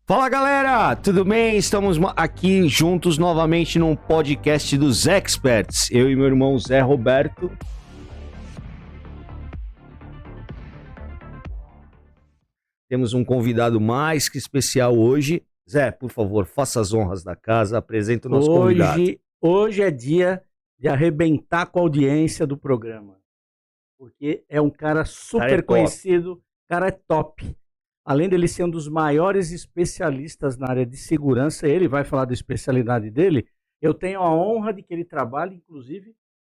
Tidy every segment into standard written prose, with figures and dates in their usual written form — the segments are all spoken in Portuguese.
Fala galera, tudo bem? Estamos aqui juntos novamente num podcast dos Experts. Eu e meu irmão Zé Roberto. Temos um convidado mais que especial hoje. Zé, por favor, faça as honras da casa, apresenta o nosso convidado. Hoje é dia de arrebentar com a audiência do programa. Porque é um cara super conhecido, cara é top. Além dele ser um dos maiores especialistas na área de segurança, ele vai falar da especialidade dele, eu tenho a honra de que ele trabalhe, inclusive,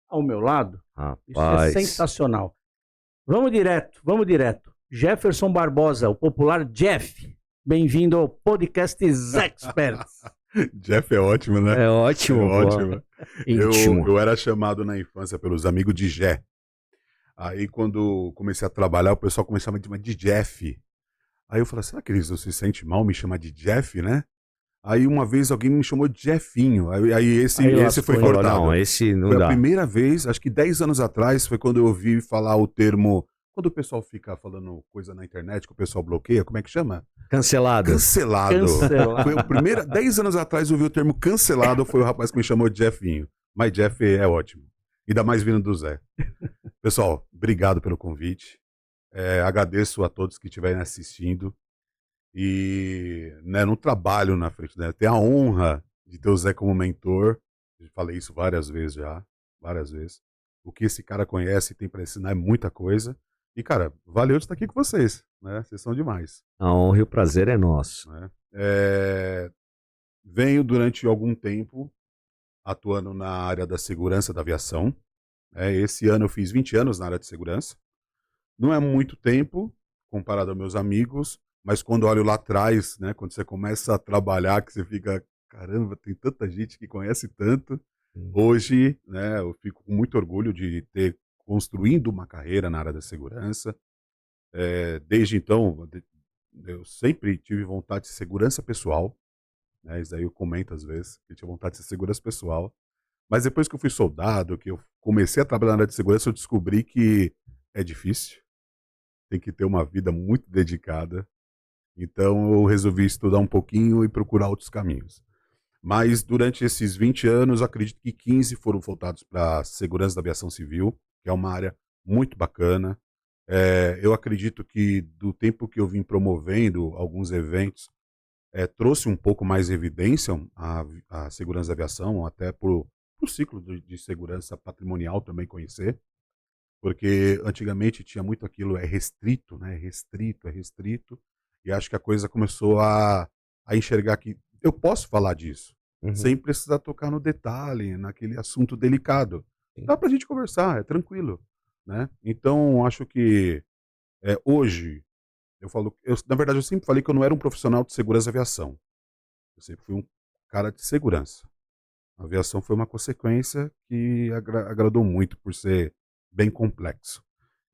ao meu lado. Rapaz. Isso é sensacional. Vamos direto. Jefferson Barbosa, o popular Jeff. Bem-vindo ao podcast Experts. Jeff é ótimo, né? É ótimo. É ótimo. Eu era chamado na infância pelos amigos de Jé. Aí quando comecei a trabalhar, o pessoal começava a me chamar de Jeff. Aí eu falei, será que eles não se sentem mal me chamar de Jeff, né? Aí uma vez alguém me chamou de Jeffinho. Aí esse foi cortado. Não, esse não foi dá. A primeira vez, acho que 10 anos atrás, foi quando eu ouvi falar o termo... Quando o pessoal fica falando coisa na internet, que o pessoal bloqueia, como é que chama? Cancelado. Foi o primeiro... 10 anos atrás eu ouvi o termo cancelado, foi o rapaz que me chamou de Jeffinho. Mas Jeff é ótimo. Ainda mais vindo do Zé. Pessoal, obrigado pelo convite. Agradeço a todos que estiverem assistindo. E no trabalho na frente, né? Tenho a honra de ter o Zé como mentor. Eu falei isso várias vezes já. Várias vezes. O que esse cara conhece e tem para ensinar é muita coisa. E, cara, valeu de estar aqui com vocês. Né? Vocês são demais. A honra e o prazer é nosso. Né? Venho durante algum tempo atuando na área da segurança da aviação. Esse ano eu fiz 20 anos na área de segurança. Não é muito tempo, comparado aos meus amigos, mas quando olho lá atrás, né, quando você começa a trabalhar, que você fica, caramba, tem tanta gente que conhece tanto. Hoje, né, eu fico com muito orgulho de ter construído uma carreira na área da segurança. Desde então, eu sempre tive vontade de segurança pessoal. Né, isso aí eu comento às vezes, que eu tinha vontade de segurança pessoal. Mas depois que eu fui soldado, que eu comecei a trabalhar na área de segurança, eu descobri que é difícil. Tem que ter uma vida muito dedicada. Então eu resolvi estudar um pouquinho e procurar outros caminhos. Mas durante esses 20 anos, acredito que 15 foram voltados para a segurança da aviação civil, que é uma área muito bacana. Eu acredito que do tempo que eu vim promovendo alguns eventos, trouxe um pouco mais evidência a segurança da aviação, até por o ciclo de segurança patrimonial também conhecer, porque antigamente tinha muito aquilo, restrito, né? Restrito, e acho que a coisa começou a enxergar que eu posso falar disso, sem precisar tocar no detalhe, naquele assunto delicado. Dá pra gente conversar, é tranquilo, né? Então, acho que hoje, na verdade, eu sempre falei que eu não era um profissional de segurança da aviação. Eu sempre fui um cara de segurança. A aviação foi uma consequência que agradou muito por ser bem complexo.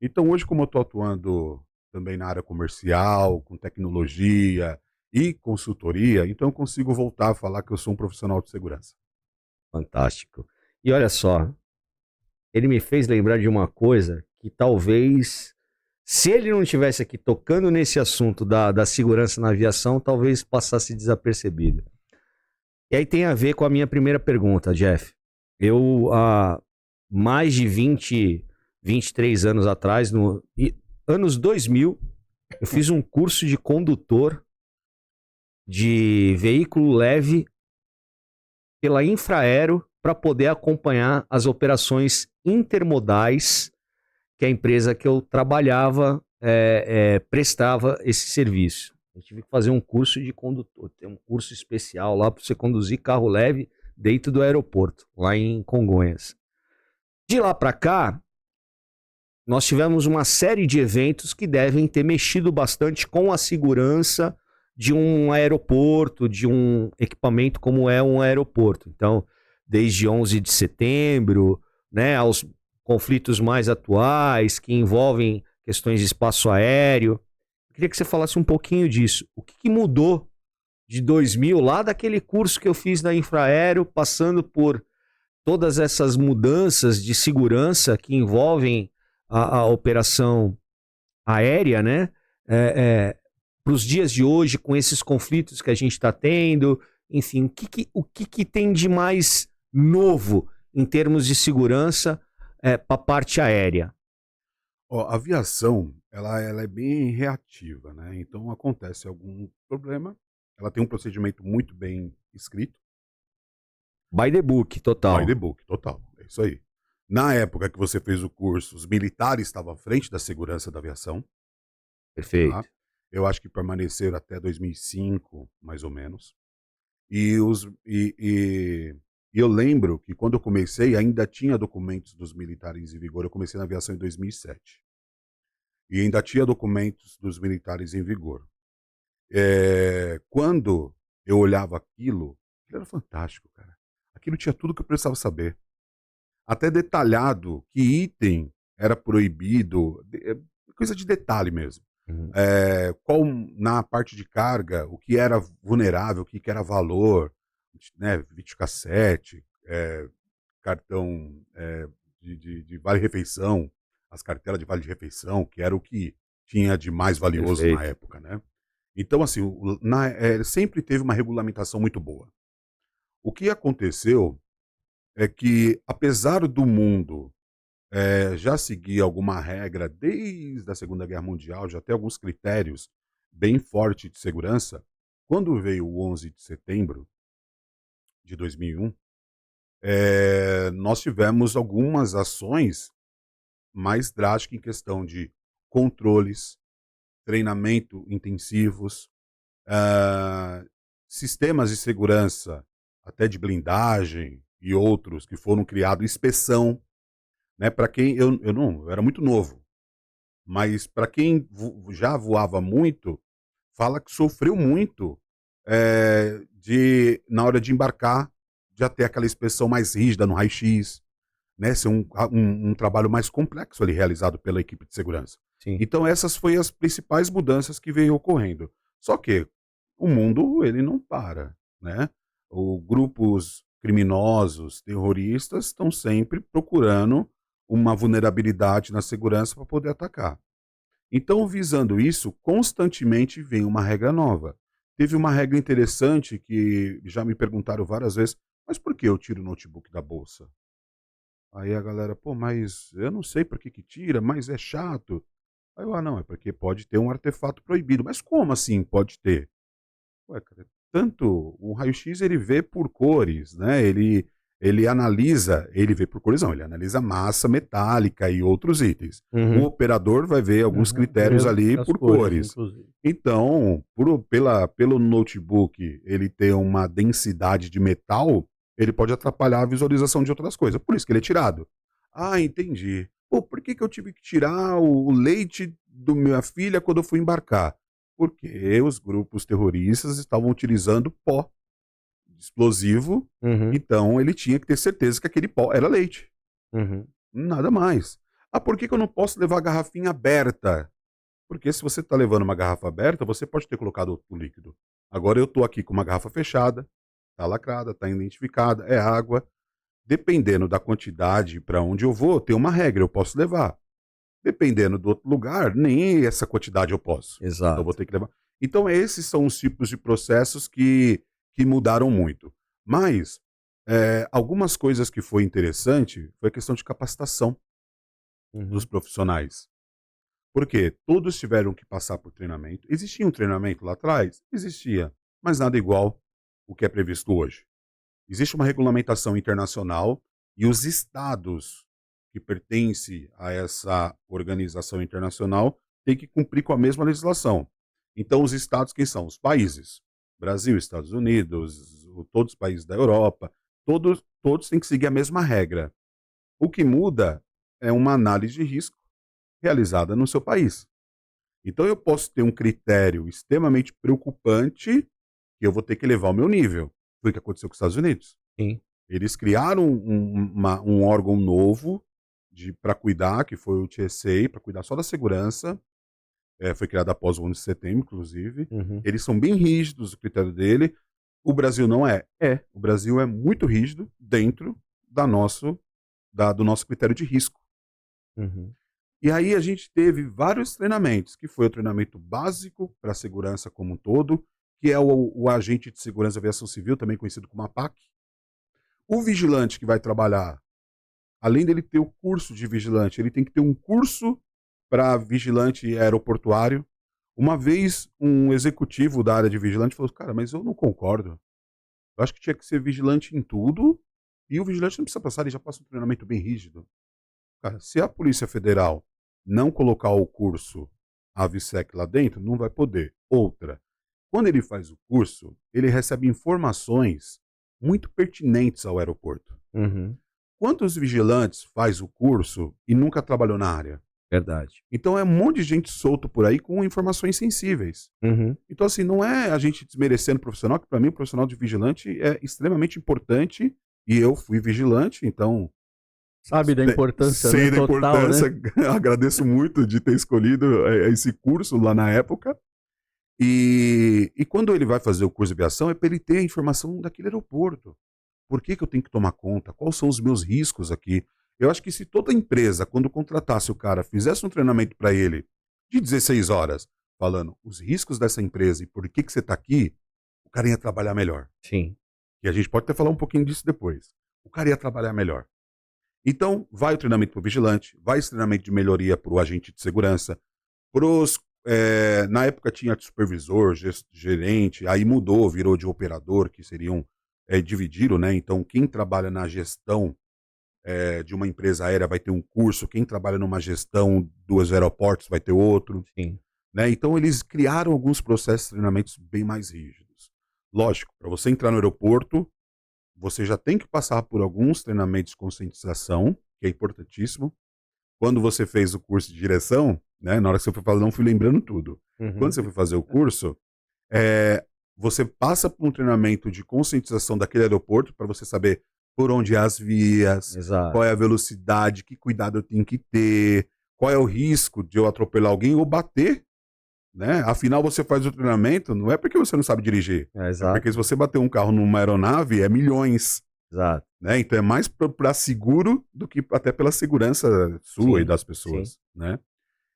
Então hoje, como eu estou atuando também na área comercial, com tecnologia e consultoria, então eu consigo voltar a falar que eu sou um profissional de segurança. Fantástico. E olha só, ele me fez lembrar de uma coisa que talvez, se ele não estivesse aqui tocando nesse assunto da segurança na aviação, talvez passasse desapercebido. E aí tem a ver com a minha primeira pergunta, Jeff. Eu, há mais de 23 anos atrás, anos 2000, eu fiz um curso de condutor de veículo leve pela Infraero para poder acompanhar as operações intermodais que a empresa que eu trabalhava prestava esse serviço. Eu tive que fazer um curso de condutor, tem um curso especial lá para você conduzir carro leve dentro do aeroporto, lá em Congonhas. De lá para cá, nós tivemos uma série de eventos que devem ter mexido bastante com a segurança de um aeroporto, de um equipamento como é um aeroporto. Então, desde 11 de setembro, né, aos conflitos mais atuais que envolvem questões de espaço aéreo. Queria que você falasse um pouquinho disso. O que mudou de 2000, lá daquele curso que eu fiz na Infraero, passando por todas essas mudanças de segurança que envolvem a operação aérea, né? os dias de hoje, com esses conflitos que a gente está tendo? Enfim, o que tem de mais novo em termos de segurança para a parte aérea? Ó, a aviação, ela é bem reativa, né? Então acontece algum problema, ela tem um procedimento muito bem escrito, By the book, by total. the book, total. É isso aí. Na época que você fez o curso, os militares estavam à frente da segurança da aviação, tá? Perfeito. Eu acho que permaneceram até 2005, mais ou menos. E, os, e eu lembro que quando eu comecei, ainda tinha documentos dos militares em vigor. Eu comecei na aviação em 2007. E ainda tinha documentos dos militares em vigor. Quando eu olhava aquilo era fantástico, cara. Aquilo tinha tudo que eu precisava saber. Até detalhado que item era proibido, coisa de detalhe mesmo. Uhum. Qual na parte de carga, o que era vulnerável, o que era valor, né, videocassete, cartão de vale-refeição, as cartelas de vale-refeição, que era o que tinha de mais valioso Perfeito. na época, né? Então, assim, sempre teve uma regulamentação muito boa. O que aconteceu é que, apesar do mundo já seguir alguma regra desde a Segunda Guerra Mundial, já tem alguns critérios bem fortes de segurança, quando veio o 11 de setembro de 2001, nós tivemos algumas ações mais drásticas em questão de controles, treinamento intensivos, sistemas de segurança, até de blindagem e outros que foram criados, inspeção, né? Para quem eu era muito novo, mas para quem já voava muito, fala que sofreu muito na hora de embarcar, já ter aquela inspeção mais rígida no raio-x, né? Ser um trabalho mais complexo ali realizado pela equipe de segurança. Sim. Então essas foram as principais mudanças que veio ocorrendo. Só que o mundo, ele não para, né? Grupos criminosos, terroristas estão sempre procurando uma vulnerabilidade na segurança para poder atacar. Então, visando isso, constantemente vem uma regra nova. Teve uma regra interessante que já me perguntaram várias vezes, mas por que eu tiro o notebook da bolsa? Aí a galera, pô, mas eu não sei por que tira, mas é chato. Aí eu, não, é porque pode ter um artefato proibido. Mas como assim pode ter? Ué, cara, tanto o raio-x ele vê por cores, né? Ele analisa, ele vê por cores não, ele analisa massa metálica e outros itens. Uhum. O operador vai ver alguns critérios ali por cores. Então, pelo notebook ele ter uma densidade de metal, ele pode atrapalhar a visualização de outras coisas. Por isso que ele é tirado. Ah, entendi. Pô, por que eu tive que tirar o leite da minha filha quando eu fui embarcar? Porque os grupos terroristas estavam utilizando pó explosivo, Uhum. então ele tinha que ter certeza que aquele pó era leite. Uhum. Nada mais. Ah, por que eu não posso levar a garrafinha aberta? Porque se você está levando uma garrafa aberta, você pode ter colocado outro líquido. Agora eu estou aqui com uma garrafa fechada, está lacrada, está identificada, é água. Dependendo da quantidade para onde eu vou, tem uma regra, eu posso levar. Dependendo do outro lugar, nem essa quantidade eu posso. Exato. Então eu vou ter que levar. Então esses são os tipos de processos que mudaram muito. Mas algumas coisas que foi interessante foi a questão de capacitação dos Uhum. profissionais. Porque todos tiveram que passar por treinamento. Existia um treinamento lá atrás? Existia, mas nada igual o que é previsto hoje. Existe uma regulamentação internacional e os estados que pertencem a essa organização internacional têm que cumprir com a mesma legislação. Então, os estados, quem são? Os países. Brasil, Estados Unidos, todos os países da Europa, todos têm que seguir a mesma regra. O que muda é uma análise de risco realizada no seu país. Então, eu posso ter um critério extremamente preocupante que eu vou ter que elevar o meu nível. Foi o que aconteceu com os Estados Unidos. Sim. Eles criaram um órgão novo para cuidar, que foi o TSA, para cuidar só da segurança. Foi criado após o 11 de setembro, inclusive. Uhum. Eles são bem rígidos, o critério dele. O Brasil não é. O Brasil é muito rígido dentro do nosso critério de risco. Uhum. E aí a gente teve vários treinamentos, que foi o treinamento básico para a segurança como um todo, que é o agente de segurança da aviação civil, também conhecido como APAC. O vigilante que vai trabalhar, além dele ter o curso de vigilante, ele tem que ter um curso para vigilante aeroportuário. Uma vez um executivo da área de vigilante falou: cara, mas eu não concordo. Eu acho que tinha que ser vigilante em tudo, e o vigilante não precisa passar, ele já passa um treinamento bem rígido. Cara, se a Polícia Federal não colocar o curso AVSEC lá dentro, não vai poder. Outra, quando ele faz o curso, ele recebe informações muito pertinentes ao aeroporto. Uhum. Quantos vigilantes faz o curso e nunca trabalhou na área? Verdade. Então é um monte de gente solto por aí com informações sensíveis. Uhum. Então, assim, não é a gente desmerecendo o profissional, que para mim o profissional de vigilante é extremamente importante, e eu fui vigilante, então Sabe da importância, sei né? da Total, importância, né? agradeço muito de ter escolhido esse curso lá na época. E quando ele vai fazer o curso de aviação, é para ele ter a informação daquele aeroporto. Por que eu tenho que tomar conta? Quais são os meus riscos aqui? Eu acho que se toda empresa, quando contratasse o cara, fizesse um treinamento para ele de 16 horas, falando os riscos dessa empresa e por que você está aqui, o cara ia trabalhar melhor. Sim. E a gente pode até falar um pouquinho disso depois. O cara ia trabalhar melhor. Então, vai o treinamento para o vigilante, vai esse treinamento de melhoria para o agente de segurança, na época tinha supervisor, gerente, aí mudou, virou de operador, que seriam, dividiram, né? Então, quem trabalha na gestão de uma empresa aérea vai ter um curso, quem trabalha numa gestão dos aeroportos vai ter outro, Sim. né? Então, eles criaram alguns processos de treinamentos bem mais rígidos. Lógico, para você entrar no aeroporto, você já tem que passar por alguns treinamentos de conscientização, que é importantíssimo. Quando você fez o curso de direção, né, na hora que você foi falar, não fui lembrando tudo. Uhum. Quando você foi fazer o curso, você passa por um treinamento de conscientização daquele aeroporto para você saber por onde é as vias, Exato. qual é a velocidade, que cuidado eu tenho que ter, qual é o risco de eu atropelar alguém ou bater, né? Afinal, você faz o treinamento, não é porque você não sabe dirigir, é Exato. porque se você bater um carro numa aeronave, é milhões. Exato. Né? Então é mais para seguro do que até pela segurança sua Sim, e das pessoas, né?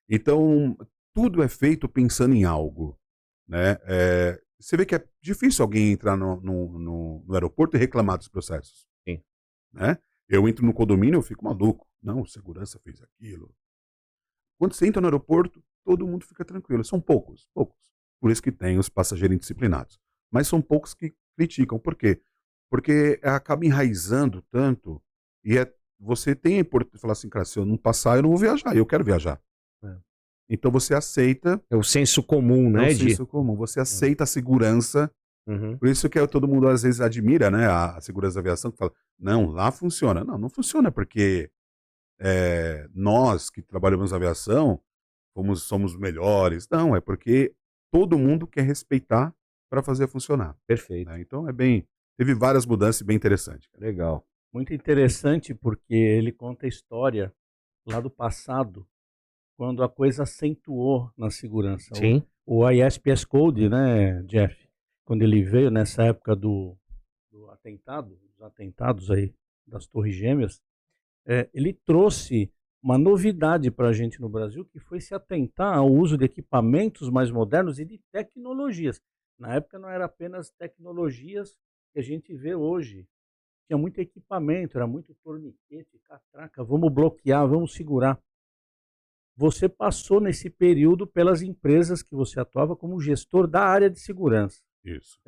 Então tudo é feito pensando em algo, né? Você vê que é difícil alguém entrar no aeroporto e reclamar dos processos, Sim. né? Eu entro no condomínio, eu fico maluco. Não, segurança fez aquilo. Quando você entra no aeroporto, todo mundo fica tranquilo. São poucos, poucos. Por isso que tem os passageiros indisciplinados. Mas são poucos que criticam. Por quê? Porque acaba enraizando tanto e você tem a importância de falar assim, cara, se eu não passar, eu não vou viajar, eu quero viajar. É. Então você aceita, É o senso comum, é né, o senso comum, você aceita a segurança, Uhum. por isso que todo mundo às vezes admira, né, a segurança da aviação, que fala, não, lá funciona. Não, não funciona porque nós que trabalhamos na aviação somos melhores. Não, é porque todo mundo quer respeitar para fazer funcionar. Perfeito. Né? Então teve várias mudanças bem interessantes. Cara. Legal. Muito interessante porque ele conta a história lá do passado, quando a coisa acentuou na segurança. Sim. O ISPS Code, né, Jeff, quando ele veio nessa época do atentado, dos atentados aí das Torres Gêmeas, ele trouxe uma novidade para a gente no Brasil, que foi se atentar ao uso de equipamentos mais modernos e de tecnologias. Na época não era apenas tecnologias que a gente vê hoje. Tinha muito equipamento, era muito torniquete, catraca, vamos bloquear, vamos segurar. Você passou nesse período pelas empresas que você atuava como gestor da área de segurança. Isso.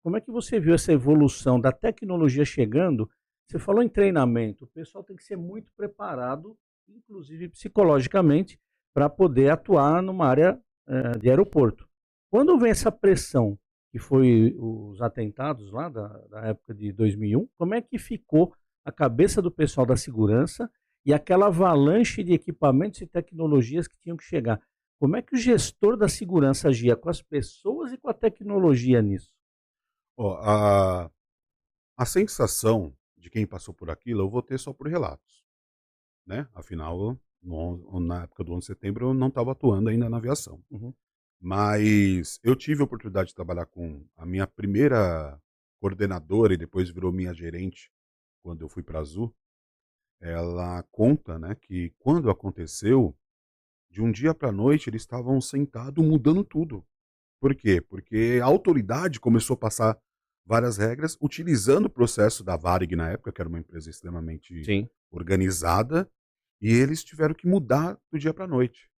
Como é que você viu essa evolução da tecnologia chegando? Você falou em treinamento, o pessoal tem que ser muito preparado, inclusive psicologicamente, para poder atuar numa área de aeroporto. Quando vem essa pressão, que foi os atentados lá da época de 2001, como é que ficou a cabeça do pessoal da segurança e aquela avalanche de equipamentos e tecnologias que tinham que chegar? Como é que o gestor da segurança agia com as pessoas e com a tecnologia nisso? Ó, a sensação de quem passou por aquilo, eu vou ter só por relatos. Né? Afinal, na época do 11 de setembro, eu não estava atuando ainda na aviação. Uhum. Mas eu tive a oportunidade de trabalhar com a minha primeira coordenadora e depois virou minha gerente quando eu fui para a Azul. ela conta, né, que quando aconteceu, de um dia para a noite eles estavam sentados mudando tudo. Por quê? Porque a autoridade começou a passar várias regras, utilizando o processo da Varig na época, que era uma empresa extremamente Sim. organizada, e eles tiveram que mudar do dia para a noite.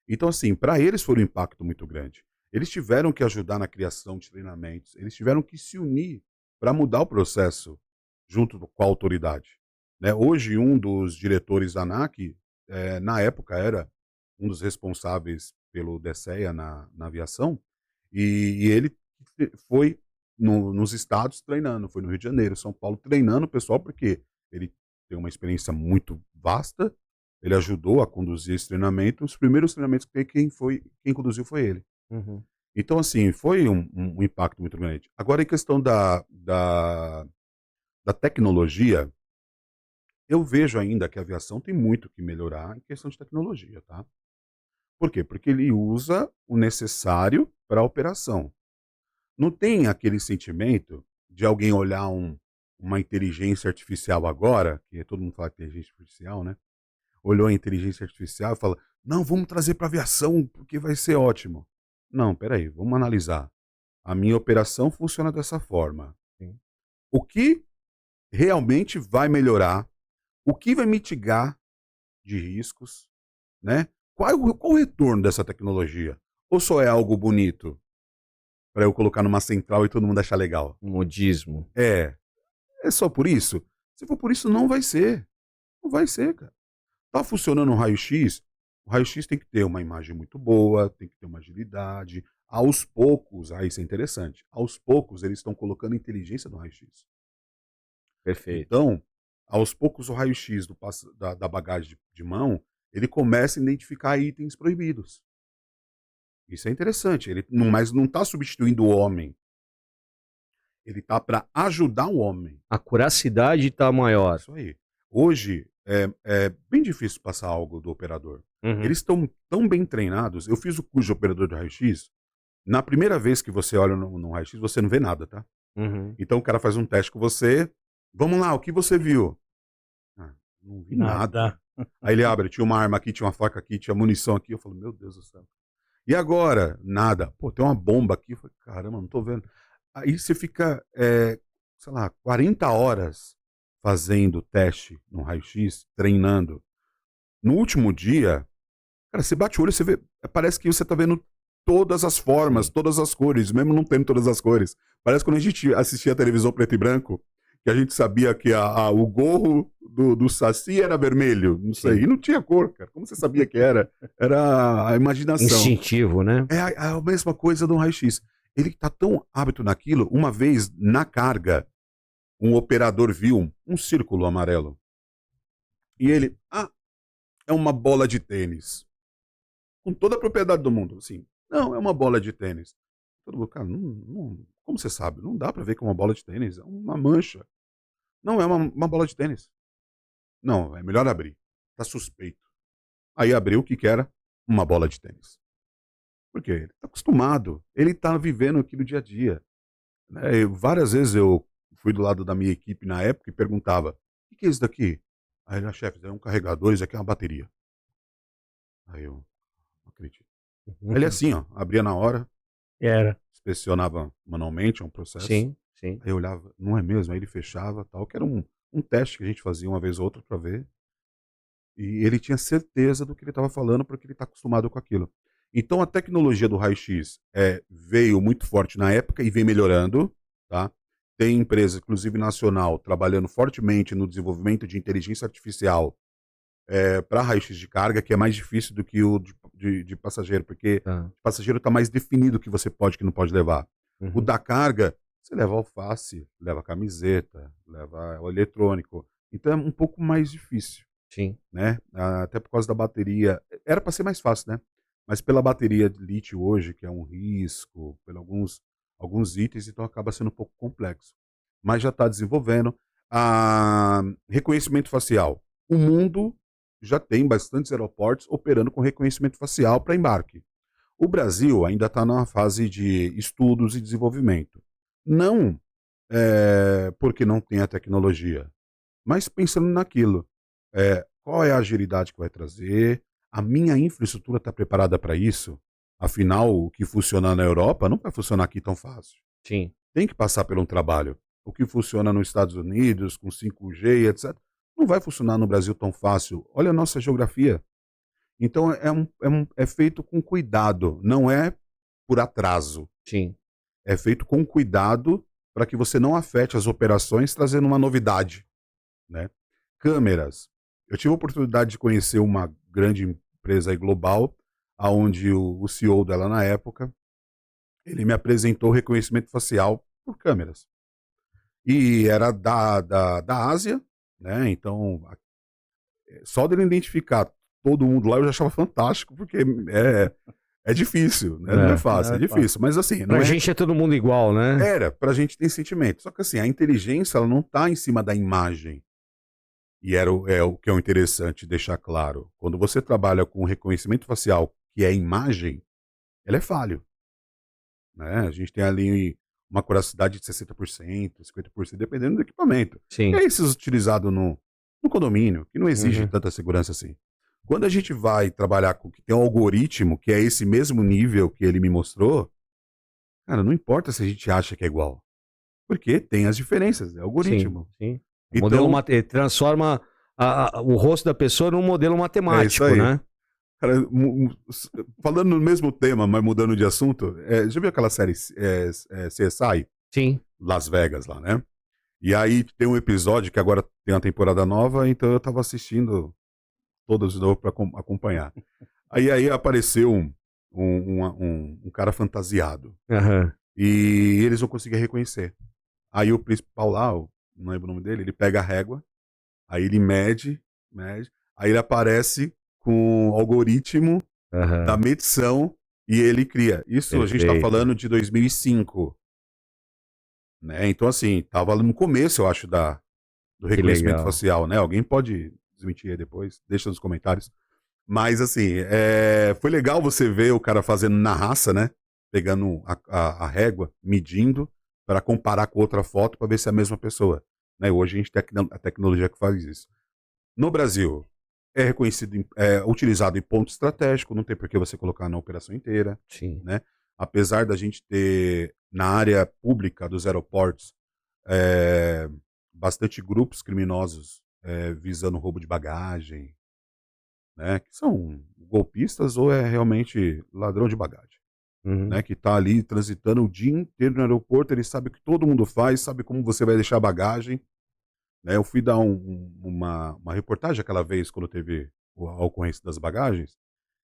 Então, assim, para eles foi um impacto muito grande. Eles tiveram que ajudar na criação de treinamentos, eles tiveram que se unir para mudar o processo junto com a autoridade. Né? Hoje, um dos diretores da ANAC, na época, era um dos responsáveis pelo DSEA na aviação, e ele foi nos estados treinando, foi no Rio de Janeiro, São Paulo, treinando o pessoal, porque ele tem uma experiência muito vasta, ele ajudou a conduzir esse treinamento. Os primeiros treinamentos que quem conduziu foi ele. Uhum. Então, assim, foi um impacto muito grande. Agora, em questão da tecnologia, eu vejo ainda que a aviação tem muito que melhorar em questão de tecnologia, tá? Por quê? Porque ele usa o necessário para a operação. Não tem aquele sentimento de alguém olhar uma inteligência artificial agora, que todo mundo fala inteligência artificial, né? Olhou a inteligência artificial e fala: não, vamos trazer para a aviação porque vai ser ótimo. Não, peraí, vamos analisar. A minha operação funciona dessa forma. Sim. O que realmente vai melhorar? O que vai mitigar de riscos? Né? Qual o retorno dessa tecnologia? Ou só é algo bonito para eu colocar numa central e todo mundo achar legal? Modismo. É só por isso? Se for por isso, não vai ser. Não vai ser, cara. Tá funcionando um raio-x? O raio-x tem que ter uma imagem muito boa, tem que ter uma agilidade. Aos poucos, isso é interessante, aos poucos eles estão colocando inteligência no raio-x. Perfeito. Então, aos poucos o raio-x da bagagem de mão, ele começa a identificar itens proibidos. Isso é interessante, mas não está substituindo o homem. Ele está para ajudar o homem. A curacidade está maior. Isso aí. Hoje é bem difícil passar algo do operador. Uhum. Eles estão tão bem treinados. Eu fiz o curso de operador de raio-x. Na primeira vez que você olha no raio-x, você não vê nada, tá? Uhum. Então o cara faz um teste com você. Vamos lá, o que você viu? Não vi nada. Aí ele abre, tinha uma arma aqui, tinha uma faca aqui, tinha munição aqui. Eu falo, meu Deus do céu. E agora? Nada. Pô, tem uma bomba aqui. Eu falei, caramba, não tô vendo. Aí você fica, sei lá, 40 horas fazendo teste no raio-x, treinando. No último dia, cara, você bate o olho, você vê, parece que você tá vendo todas as formas, todas as cores, mesmo não tendo todas as cores. Parece quando a gente assistia a televisão preto e branco, que a gente sabia que o gorro do Saci era vermelho, não sei, e não tinha cor, cara. Como você sabia que era? Era a imaginação. Instintivo, né? É a mesma coisa do raio-x. Ele tá tão hábito naquilo, uma vez, na carga, um operador viu um círculo amarelo. E ele, é uma bola de tênis. Com toda a propriedade do mundo, assim. Não, é uma bola de tênis. Todo mundo, cara, como você sabe? Não dá pra ver que é uma bola de tênis, é uma mancha. Não, é uma bola de tênis. Não, é melhor abrir. Tá suspeito. Aí abriu o que era? Uma bola de tênis. Por quê? Ele tá acostumado. Ele tá vivendo aquilo dia a dia. Várias vezes eu fui do lado da minha equipe na época e perguntava: o que é isso daqui? Aí ele, chefe, é um carregador, isso aqui é uma bateria. Aí eu, não acredito. Ele assim, ó, abria na hora, inspecionava manualmente, é um processo. Sim. Aí eu olhava, não é mesmo? Aí ele fechava, tal, que era um teste que a gente fazia uma vez ou outra para ver. E ele tinha certeza do que ele estava falando, porque ele está acostumado com aquilo. Então a tecnologia do raio-x veio muito forte na época e vem melhorando, tá? Tem empresa, inclusive nacional, trabalhando fortemente no desenvolvimento de inteligência artificial para raio-x de carga, que é mais difícil do que o de passageiro, porque de passageiro está mais definido o que você pode e que não pode levar. Uhum. O da carga, você leva alface, leva camiseta, leva o eletrônico. Então é um pouco mais difícil. Sim. Né? Até por causa da bateria. Era para ser mais fácil, né? Mas pela bateria de lítio hoje, que é um risco, por alguns itens, então acaba sendo um pouco complexo. Mas já está desenvolvendo. Reconhecimento facial. O mundo já tem bastantes aeroportos operando com reconhecimento facial para embarque. O Brasil ainda está numa fase de estudos e desenvolvimento. Não porque não tem a tecnologia, mas pensando naquilo. Qual é a agilidade que vai trazer? A minha infraestrutura está preparada para isso? Afinal, o que funciona na Europa não vai funcionar aqui tão fácil. Sim. Tem que passar por um trabalho. O que funciona nos Estados Unidos, com 5G, etc., não vai funcionar no Brasil tão fácil. Olha a nossa geografia. Então, é feito com cuidado, não é por atraso. Sim. É feito com cuidado para que você não afete as operações, trazendo uma novidade, né? Câmeras. Eu tive a oportunidade de conhecer uma grande empresa aí global, onde o CEO dela na época, ele me apresentou reconhecimento facial por câmeras. E era da Ásia, né? Então, só dele identificar todo mundo lá eu já achava fantástico, porque é difícil, né? Não é fácil, é difícil. Mas assim... Pra gente é todo mundo igual, né? Pra gente tem sentimento. Só que assim, a inteligência ela não tá em cima da imagem. E o que é o interessante deixar claro. Quando você trabalha com reconhecimento facial, que é imagem, ela é falho. Né? A gente tem ali uma curiosidade de 60%, 50%, dependendo do equipamento. Sim. E é esses utilizados no condomínio, que não exige tanta segurança assim. Quando a gente vai trabalhar com que tem um algoritmo, que é esse mesmo nível que ele me mostrou, cara, não importa se a gente acha que é igual. Porque tem as diferenças, é algoritmo. Sim. Então, transforma o rosto da pessoa num modelo matemático, né? Cara, falando no mesmo tema, mas mudando de assunto, já viu aquela série CSI? Sim. Las Vegas lá, né? E aí tem um episódio que agora tem uma temporada nova, então eu tava assistindo todas de novo pra acompanhar. Aí apareceu um cara fantasiado. Uhum. E eles não conseguiam reconhecer. Aí o principal lá, não lembro o nome dele, ele pega a régua, aí ele mede, aí ele aparece com o algoritmo da medição e ele cria. Isso a gente tá falando de 2005. Né? Então assim, tava no começo, eu acho, do reconhecimento facial, né? Alguém pode desmentir aí depois, deixa nos comentários. Mas assim, foi legal você ver o cara fazendo na raça, né? Pegando a régua, medindo, para comparar com outra foto para ver se é a mesma pessoa. Né? Hoje a gente tem a tecnologia que faz isso. No Brasil, é reconhecido, utilizado em ponto estratégico, não tem por que você colocar na operação inteira. Sim. Né? Apesar da gente ter, na área pública dos aeroportos, bastante grupos criminosos visando roubo de bagagem, né? Que são golpistas ou é realmente ladrão de bagagem. Né, que está ali transitando o dia inteiro no aeroporto, ele sabe o que todo mundo faz, sabe como você vai deixar a bagagem. Né, eu fui dar uma reportagem aquela vez, quando teve a ocorrência das bagagens,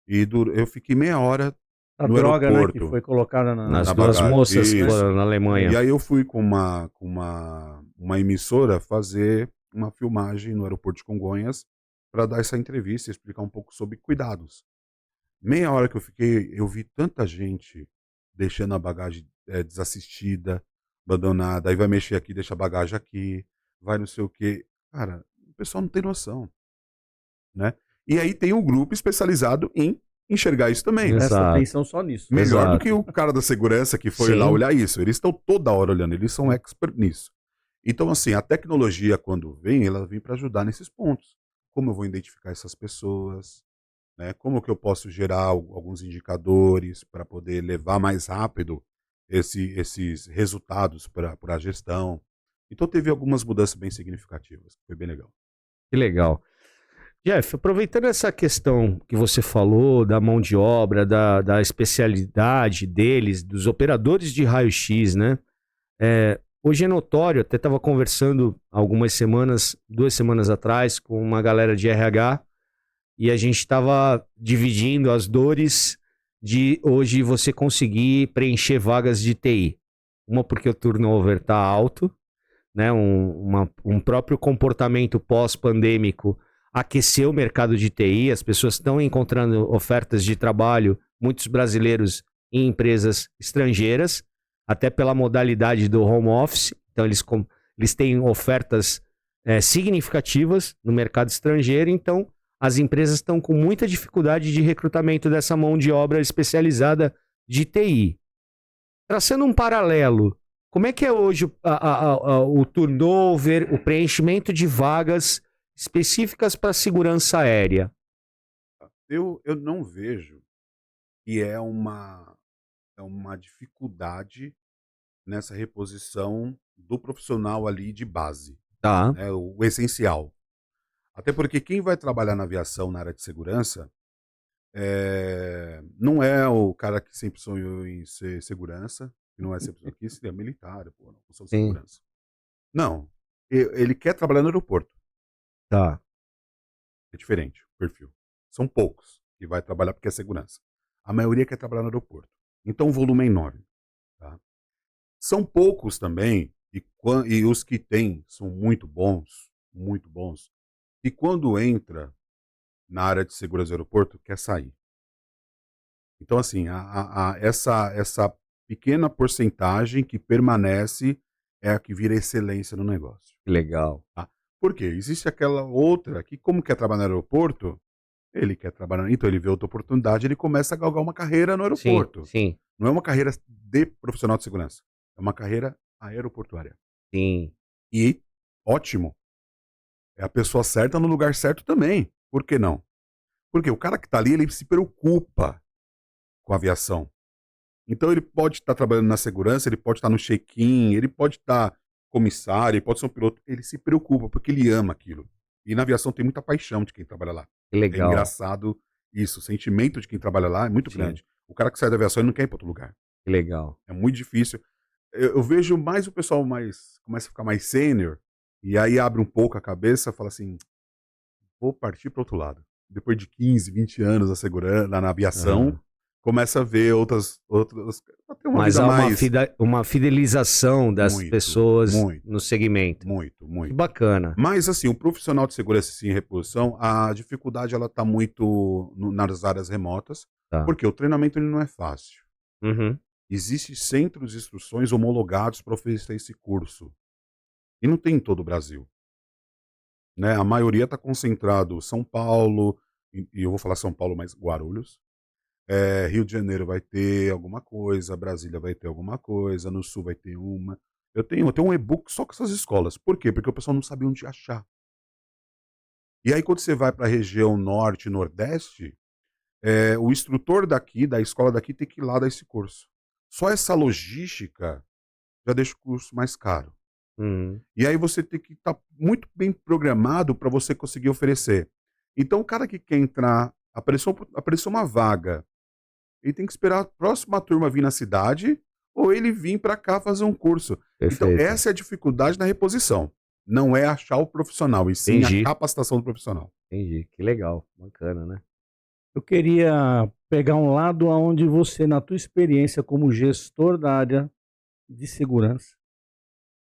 e eu fiquei meia hora no droga, aeroporto. Né, que foi colocada nas duas moças que foram na Alemanha. E aí eu fui com uma emissora fazer uma filmagem no aeroporto de Congonhas para dar essa entrevista e explicar um pouco sobre cuidados. Meia hora que eu fiquei, eu vi tanta gente deixando a bagagem desassistida, abandonada, aí vai mexer aqui, deixa a bagagem aqui, vai não sei o quê. Cara, o pessoal não tem noção. Né? E aí tem um grupo especializado em enxergar isso também. Presta atenção só nisso. Melhor do que o cara da segurança que foi lá olhar isso. Eles estão toda hora olhando, eles são expert nisso. Então, assim, a tecnologia, quando vem, ela vem para ajudar nesses pontos. Como eu vou identificar essas pessoas? Né? Como que eu posso gerar alguns indicadores para poder levar mais rápido esses resultados para a gestão? Então teve algumas mudanças bem significativas, foi bem legal. Que legal. Jeff, aproveitando essa questão que você falou da mão de obra, da especialidade deles, dos operadores de raio-x, né? Hoje é notório, até estava conversando algumas semanas, 2 semanas atrás, com uma galera de RH, e a gente estava dividindo as dores de hoje você conseguir preencher vagas de TI. Uma porque o turnover está alto, né? Um próprio comportamento pós-pandêmico aqueceu o mercado de TI, as pessoas estão encontrando ofertas de trabalho, muitos brasileiros em empresas estrangeiras, até pela modalidade do home office. Então eles têm ofertas significativas no mercado estrangeiro, então as empresas estão com muita dificuldade de recrutamento dessa mão de obra especializada de TI. Traçando um paralelo Como é que é hoje o turnover, o preenchimento de vagas específicas para segurança aérea? Eu não vejo que é uma dificuldade nessa reposição do profissional ali de base, Tá, né, o essencial. Até porque quem vai trabalhar na aviação na área de segurança, não é o cara que sempre sonhou em ser segurança, que não é sempre sonhou, que seria militar, pô, não sou sim, segurança. Não, ele quer trabalhar no aeroporto, tá. é diferente o perfil. São poucos que vai trabalhar porque é segurança. A maioria quer trabalhar no aeroporto. Então o volume é enorme, tá? São poucos também, e os que têm são muito bons, e quando entra na área de segurança do aeroporto, quer sair. Então, assim, essa pequena porcentagem que permanece é a que vira excelência no negócio. Que legal. Tá? Por quê? Existe aquela outra que, como quer trabalhar no aeroporto, ele quer trabalhar, então ele vê outra oportunidade, ele começa a galgar uma carreira no Sim, aeroporto. sim, Não é uma carreira de profissional de segurança, é uma carreira aeroportuária. sim. E ótimo, é a pessoa certa no lugar certo também. Por que não? Porque o cara que está ali, ele se preocupa com a aviação. Então ele pode estar trabalhando na segurança, ele pode estar no check-in, ele pode estar comissário, ele pode ser um piloto. Ele se preocupa porque ele ama aquilo. E na aviação tem muita paixão de quem trabalha lá. Que É legal. engraçado isso. O sentimento de quem trabalha lá é muito Sim, grande. O cara que sai da aviação ele não quer ir para outro lugar. que legal. É muito difícil. Eu vejo mais o pessoal mais começa a ficar mais sênior e aí abre um pouco a cabeça, fala assim, vou partir para outro lado. Depois de 15, 20 anos na aviação, Aham. começa a ver outras pra ter uma Mas vida há mais uma fidelização das muito, pessoas muito, no segmento. muito, Que muito. bacana. Mas assim, o profissional de segurança assim, em reposição, a dificuldade ela tá muito nas áreas remotas, Tá. porque o treinamento ele não é fácil. Uhum. Existem centros de instruções homologados para oferecer esse curso. E não tem em todo o Brasil. Né? A maioria está concentrado São Paulo, e eu vou falar São Paulo, mas Guarulhos. Rio de Janeiro vai ter alguma coisa, Brasília vai ter alguma coisa, no Sul vai ter uma. Eu tenho um e-book só com essas escolas. Por quê? Porque o pessoal não sabe onde achar. E aí, quando você vai para a região norte e nordeste, o instrutor daqui, da escola daqui, tem que ir lá dar esse curso. Só essa logística já deixa o curso mais caro. Uhum. E aí você tem que estar muito bem programado para você conseguir oferecer. Então, o cara que quer entrar, apareceu uma vaga, ele tem que esperar a próxima turma vir na cidade ou ele vir para cá fazer um curso. Então, Perfeito. essa é a dificuldade na reposição. Não é achar o profissional, e sim a Entendi. capacitação do profissional. Entendi. Que legal. Bacana, né? Eu queria pegar um lado aonde você, na tua experiência como gestor da área de segurança,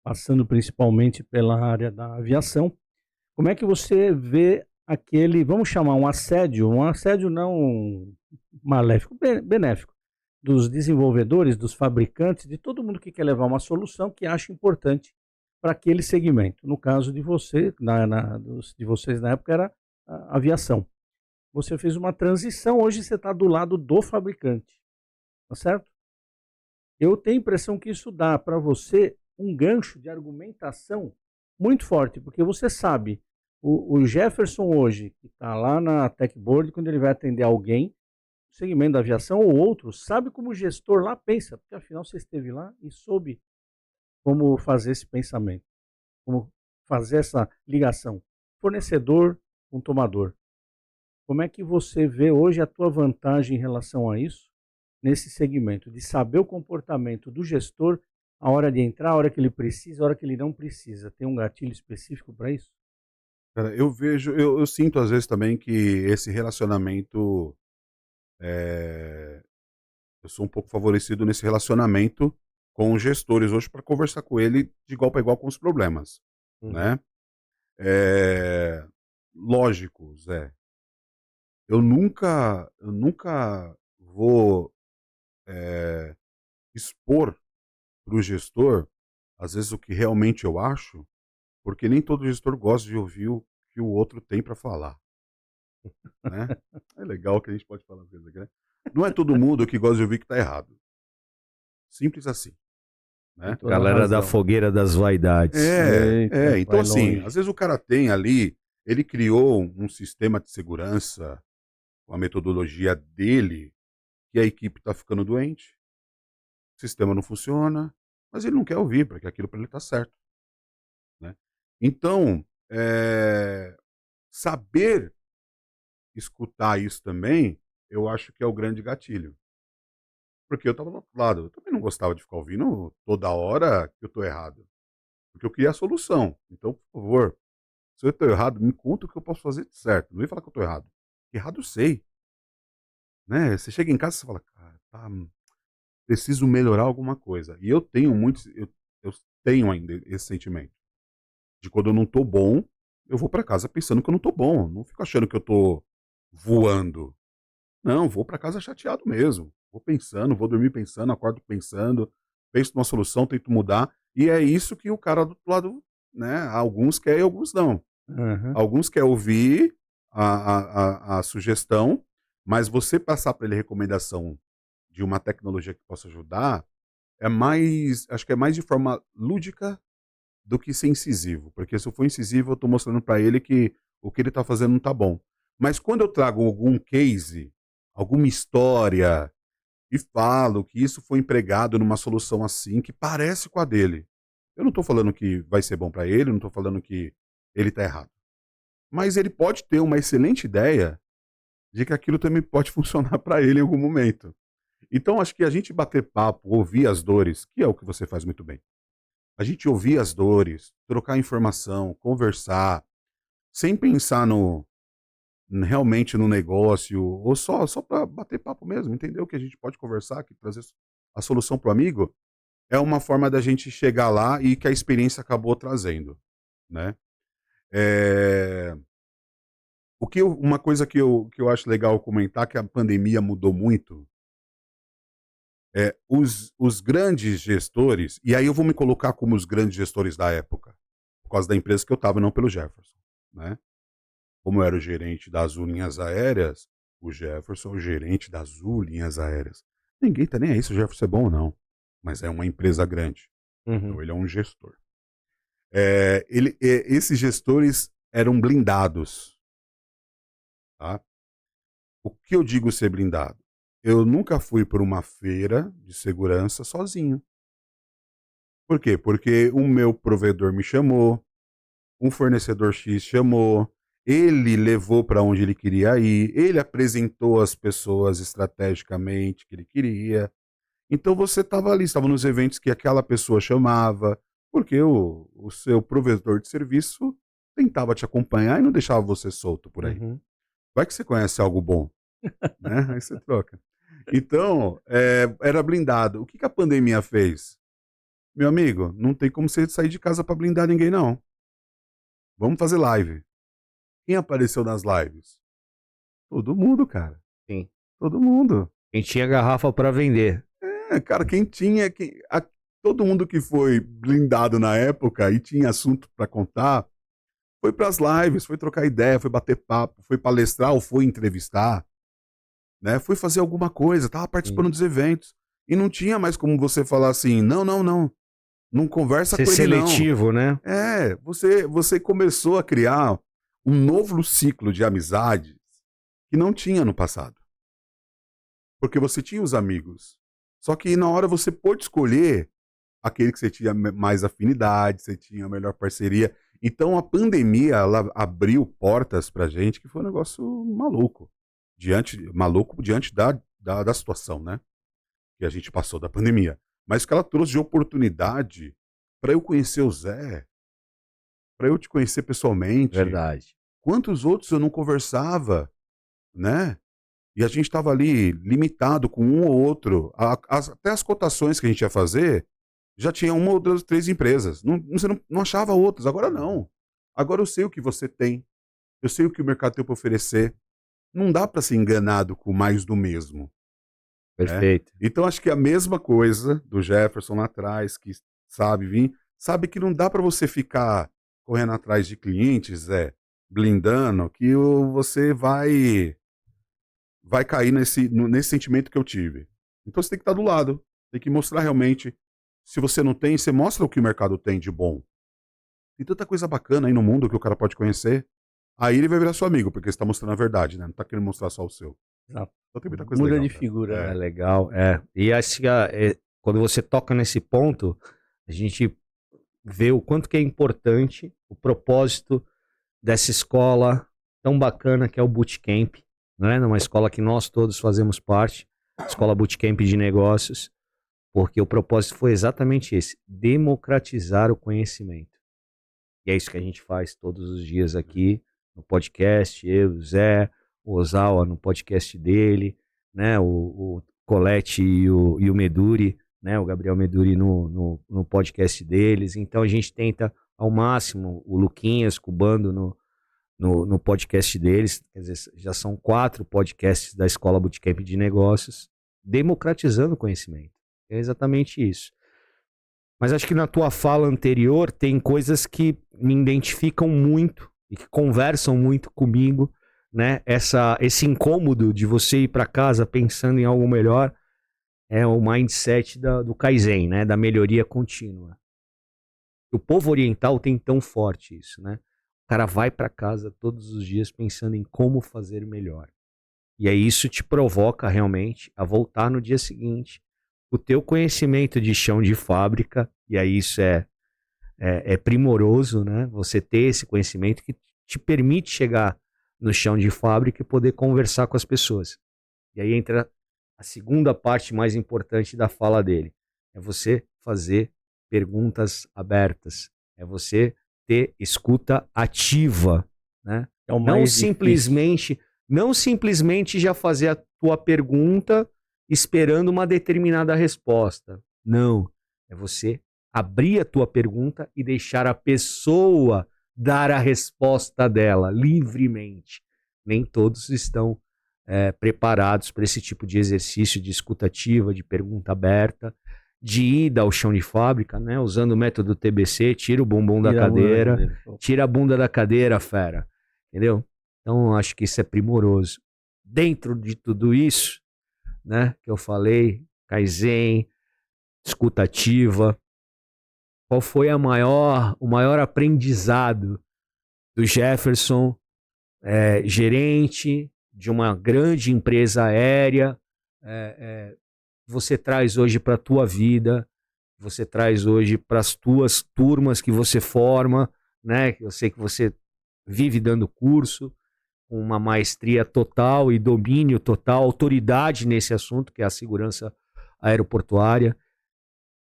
passando principalmente pela área da aviação, como é que você vê aquele, vamos chamar um assédio não maléfico, benéfico, dos desenvolvedores, dos fabricantes, de todo mundo que quer levar uma solução que acha importante para aquele segmento. No caso de você, de vocês na época era a aviação. Você fez uma transição, hoje você está do lado do fabricante, tá certo? Eu tenho a impressão que isso dá para você um gancho de argumentação muito forte, porque você sabe, o Jefferson hoje, que está lá na Techboard, quando ele vai atender alguém, segmento da aviação ou outro, sabe como o gestor lá pensa, porque afinal você esteve lá e soube como fazer esse pensamento, como fazer essa ligação, fornecedor com tomador. Como é que você vê hoje a tua vantagem em relação a isso, nesse segmento, de saber o comportamento do gestor, a hora de entrar, a hora que ele precisa, a hora que ele não precisa? Tem um gatilho específico para isso? Cara, eu sinto às vezes também que esse relacionamento, é, eu sou um pouco favorecido nesse relacionamento com os gestores hoje para conversar com ele de igual para igual com os problemas, Uhum. né? É, lógico, Zé, eu nunca vou expor para o gestor, às vezes, o que realmente eu acho, porque nem todo gestor gosta de ouvir o que o outro tem para falar, né? É legal que a gente pode falar coisa aqui, né? Não é todo mundo que gosta de ouvir que está errado. Simples assim. né? Toda Galera da razão. fogueira das vaidades. Eita, Então vai assim, longe. às vezes o cara tem ali, ele criou um sistema de segurança, uma metodologia dele, que a equipe está ficando doente, o sistema não funciona, mas ele não quer ouvir, porque aquilo para ele está certo, né? Então, saber escutar isso também, eu acho que é o grande gatilho. Porque eu estava do outro lado, eu também não gostava de ficar ouvindo toda hora que eu estou errado, porque eu queria a solução. Então, por favor, se eu estou errado, me conta o que eu posso fazer de certo. Não vem falar que eu estou errado. Errado eu sei, né? Você chega em casa e você fala, cara, tá, preciso melhorar alguma coisa. E eu tenho muitos, eu tenho ainda esse sentimento de quando eu não tô bom, eu vou para casa pensando que eu não tô bom. Não fico achando que eu tô voando. Não, vou para casa chateado mesmo. Vou pensando, vou dormir pensando, acordo pensando, penso numa solução, tento mudar. E é isso que o cara do outro lado, né? Alguns querem, alguns não. Aham. Alguns querem ouvir a sugestão, mas você passar para ele recomendação de uma tecnologia que possa ajudar, é mais, acho que é mais de forma lúdica do que ser incisivo, porque se eu for incisivo, eu estou mostrando para ele que o que ele está fazendo não está bom. Mas quando eu trago algum case, alguma história, e falo que isso foi empregado numa solução assim, que parece com a dele, eu não estou falando que vai ser bom para ele, não estou falando que ele está errado. Mas ele pode ter uma excelente ideia de que aquilo também pode funcionar para ele em algum momento. Então, acho que a gente bater papo, ouvir as dores, que é o que você faz muito bem. A gente ouvir as dores, trocar informação, conversar, sem pensar realmente no negócio, ou só para bater papo mesmo, entender o que a gente pode conversar, que trazer a solução para o amigo, é uma forma da gente chegar lá e que a experiência acabou trazendo, né? É, uma coisa que eu acho legal comentar, que a pandemia mudou muito, os grandes gestores, e aí eu vou me colocar como os grandes gestores da época, por causa da empresa que eu estava, não pelo Jefferson, né? Como eu era o gerente das Azul Linhas Aéreas, o Jefferson é o gerente das Azul Linhas Aéreas. Ninguém tá nem aí se o Jefferson é bom ou não, mas é uma empresa grande, Uhum. então ele é um gestor. Esses gestores eram blindados, tá? O que eu digo ser blindado? Eu nunca fui por uma feira de segurança sozinho. Por quê? Porque o meu provedor me chamou, um fornecedor X chamou, ele levou para onde ele queria ir, ele apresentou as pessoas estrategicamente que ele queria. Então você estava ali, estava nos eventos que aquela pessoa chamava, porque o seu provedor de serviço tentava te acompanhar e não deixava você solto por aí. Uhum. Vai que você conhece algo bom, né? Aí você troca. Então, era blindado. O que que a pandemia fez? Meu amigo, não tem como você sair de casa para blindar ninguém, não. Vamos fazer live. Quem apareceu nas lives? Todo mundo, cara. Sim. Todo mundo. Quem tinha garrafa para vender. Cara, quem tinha. Todo mundo que foi blindado na época e tinha assunto para contar, foi para as lives, foi trocar ideia, foi bater papo, foi palestrar ou foi entrevistar, né? Foi fazer alguma coisa, tava Sim. participando dos eventos. E não tinha mais como você falar assim: não, não, não. Não conversa Ser com ele, não. seletivo, né? Você começou a criar um novo ciclo de amizades que não tinha no passado. Porque você tinha os amigos. Só que na hora você pôde escolher aquele que você tinha mais afinidade, você tinha melhor parceria. Então a pandemia, ela abriu portas pra gente que foi um negócio maluco. Maluco diante da situação, né? Que a gente passou da pandemia. Mas que ela trouxe de oportunidade para eu conhecer o Zé, para eu te conhecer pessoalmente. Verdade. Quantos outros eu não conversava, né? E a gente estava ali limitado com um ou outro. Até as cotações que a gente ia fazer, já tinha uma ou duas, três empresas. Você não achava outras. Agora não. Agora eu sei o que você tem. Eu sei o que o mercado tem para oferecer. Não dá para ser enganado com mais do mesmo, né? Perfeito. Então acho que é a mesma coisa do Jefferson lá atrás, que sabe vir, sabe que não dá para você ficar correndo atrás de clientes, blindando, que você vai cair nesse sentimento que eu tive. Então você tem que estar do lado, tem que mostrar realmente Se você não tem, você mostra o que o mercado tem de bom. Tem tanta coisa bacana aí no mundo que o cara pode conhecer. Aí ele vai virar seu amigo, porque você tá mostrando a verdade, né? Não tá querendo mostrar só o seu. Exato. Então tem muita coisa Muda legal, de cara. figura. É Né? legal, é. E acho que quando você toca nesse ponto, a gente vê o quanto que é importante o propósito dessa escola tão bacana que é o Bootcamp, né? Numa escola que nós todos fazemos parte, Escola Bootcamp de Negócios, porque o propósito foi exatamente esse, democratizar o conhecimento. E é isso que a gente faz todos os dias aqui no podcast, eu, o Zé, o Ozawa no podcast dele, né? O Colette e o Meduri, né? O Gabriel Meduri no podcast deles. Então a gente tenta ao máximo, o Luquinhas cubando no podcast deles, quer dizer, já são 4 podcasts da Escola Bootcamp de Negócios, democratizando o conhecimento. É exatamente isso. Mas acho que na tua fala anterior tem coisas que me identificam muito e que conversam muito comigo, né? Esse incômodo de você ir para casa pensando em algo melhor é o mindset do Kaizen, né? Da melhoria contínua. O povo oriental tem tão forte isso, né? O cara vai para casa todos os dias pensando em como fazer melhor. E aí isso te provoca realmente a voltar no dia seguinte. O teu conhecimento de chão de fábrica, e aí isso é primoroso, né? Você ter esse conhecimento que te permite chegar no chão de fábrica e poder conversar com as pessoas. E aí entra a segunda parte mais importante da fala dele. É você fazer perguntas abertas. É você ter escuta ativa, né? É o mais Não simplesmente já fazer a tua pergunta esperando uma determinada resposta. Não. É você abrir a tua pergunta e deixar a pessoa dar a resposta dela livremente. Nem todos estão preparados para esse tipo de exercício de escuta ativa, de pergunta aberta, de ida ao chão de fábrica, né? Usando o método TBC, tira o bumbum da cadeira, tira a bunda da cadeira, fera. Entendeu? Então, acho que isso é primoroso. Dentro de tudo isso, né, que eu falei, Kaizen, escuta ativa, qual foi o maior aprendizado do Jefferson, gerente de uma grande empresa aérea, você traz hoje para a tua vida, você traz hoje para as tuas turmas que você forma, né? Eu sei que você vive dando curso, com uma maestria total e domínio total, autoridade nesse assunto, que é a segurança aeroportuária.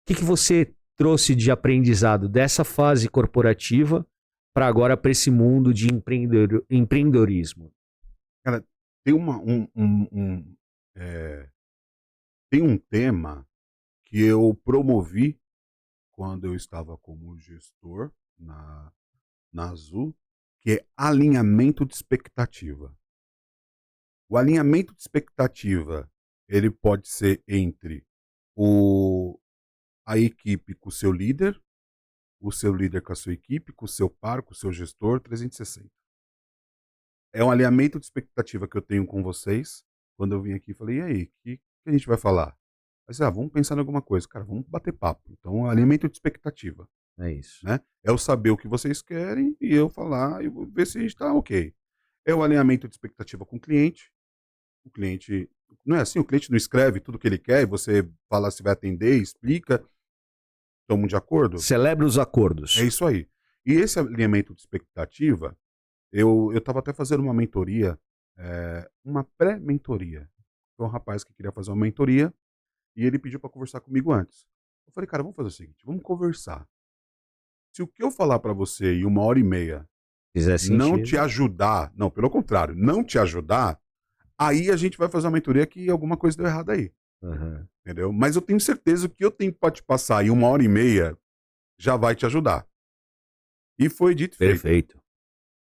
O que você trouxe de aprendizado dessa fase corporativa para agora para esse mundo de empreendedorismo? Cara, tem tem um tema que eu promovi quando eu estava como gestor na Azul, que é alinhamento de expectativa. O alinhamento de expectativa, ele pode ser entre a equipe com o seu líder com a sua equipe, com o seu par, com o seu gestor, 360. É um alinhamento de expectativa que eu tenho com vocês. Quando eu vim aqui, falei, e aí, o que a gente vai falar? Mas, vamos pensar em alguma coisa. Cara, vamos bater papo. Então, alinhamento de expectativa. É isso. Né? É eu saber o que vocês querem e eu falar e ver se a gente está ok. É o alinhamento de expectativa com o cliente. O cliente, não é assim, o cliente não escreve tudo que ele quer e você fala se vai atender, explica. Estamos de acordo? Celebra os acordos. É isso aí. E esse alinhamento de expectativa, eu estava até fazendo uma mentoria, uma pré-mentoria. Foi um rapaz que queria fazer uma mentoria e ele pediu para conversar comigo antes. Eu falei, cara, vamos fazer o seguinte, vamos conversar. Se o que eu falar para você em 1h30 não te ajudar, não, pelo contrário, não te ajudar, aí a gente vai fazer uma mentoria que alguma coisa deu errado aí. Uhum. Entendeu? Mas eu tenho certeza que o que eu tenho para te passar em 1h30 já vai te ajudar. E foi dito e feito. Perfeito.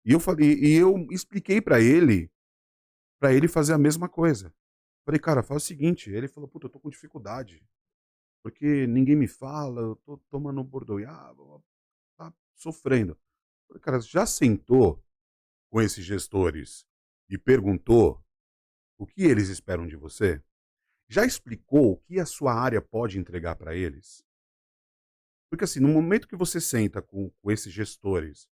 E eu falei, e eu expliquei para ele fazer a mesma coisa. Falei, cara, faz o seguinte. Ele falou, puta, eu tô com dificuldade. Porque ninguém me fala, eu tô tomando bordoiaba, tá sofrendo. Falei, cara, já sentou com esses gestores e perguntou o que eles esperam de você? Já explicou o que a sua área pode entregar para eles? Porque assim, no momento que você senta com esses gestores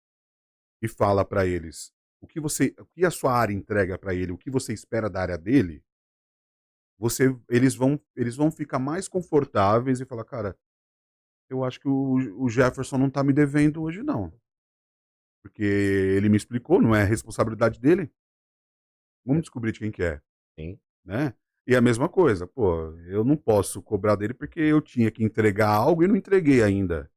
e fala para eles o que a sua área entrega para ele, o que você espera da área dele, eles vão ficar mais confortáveis e falar, cara, eu acho que o Jefferson não tá me devendo hoje não, porque ele me explicou, não é responsabilidade dele. Vamos descobrir de quem que é, Sim. né? E a mesma coisa, pô, eu não posso cobrar dele porque eu tinha que entregar algo e não entreguei ainda.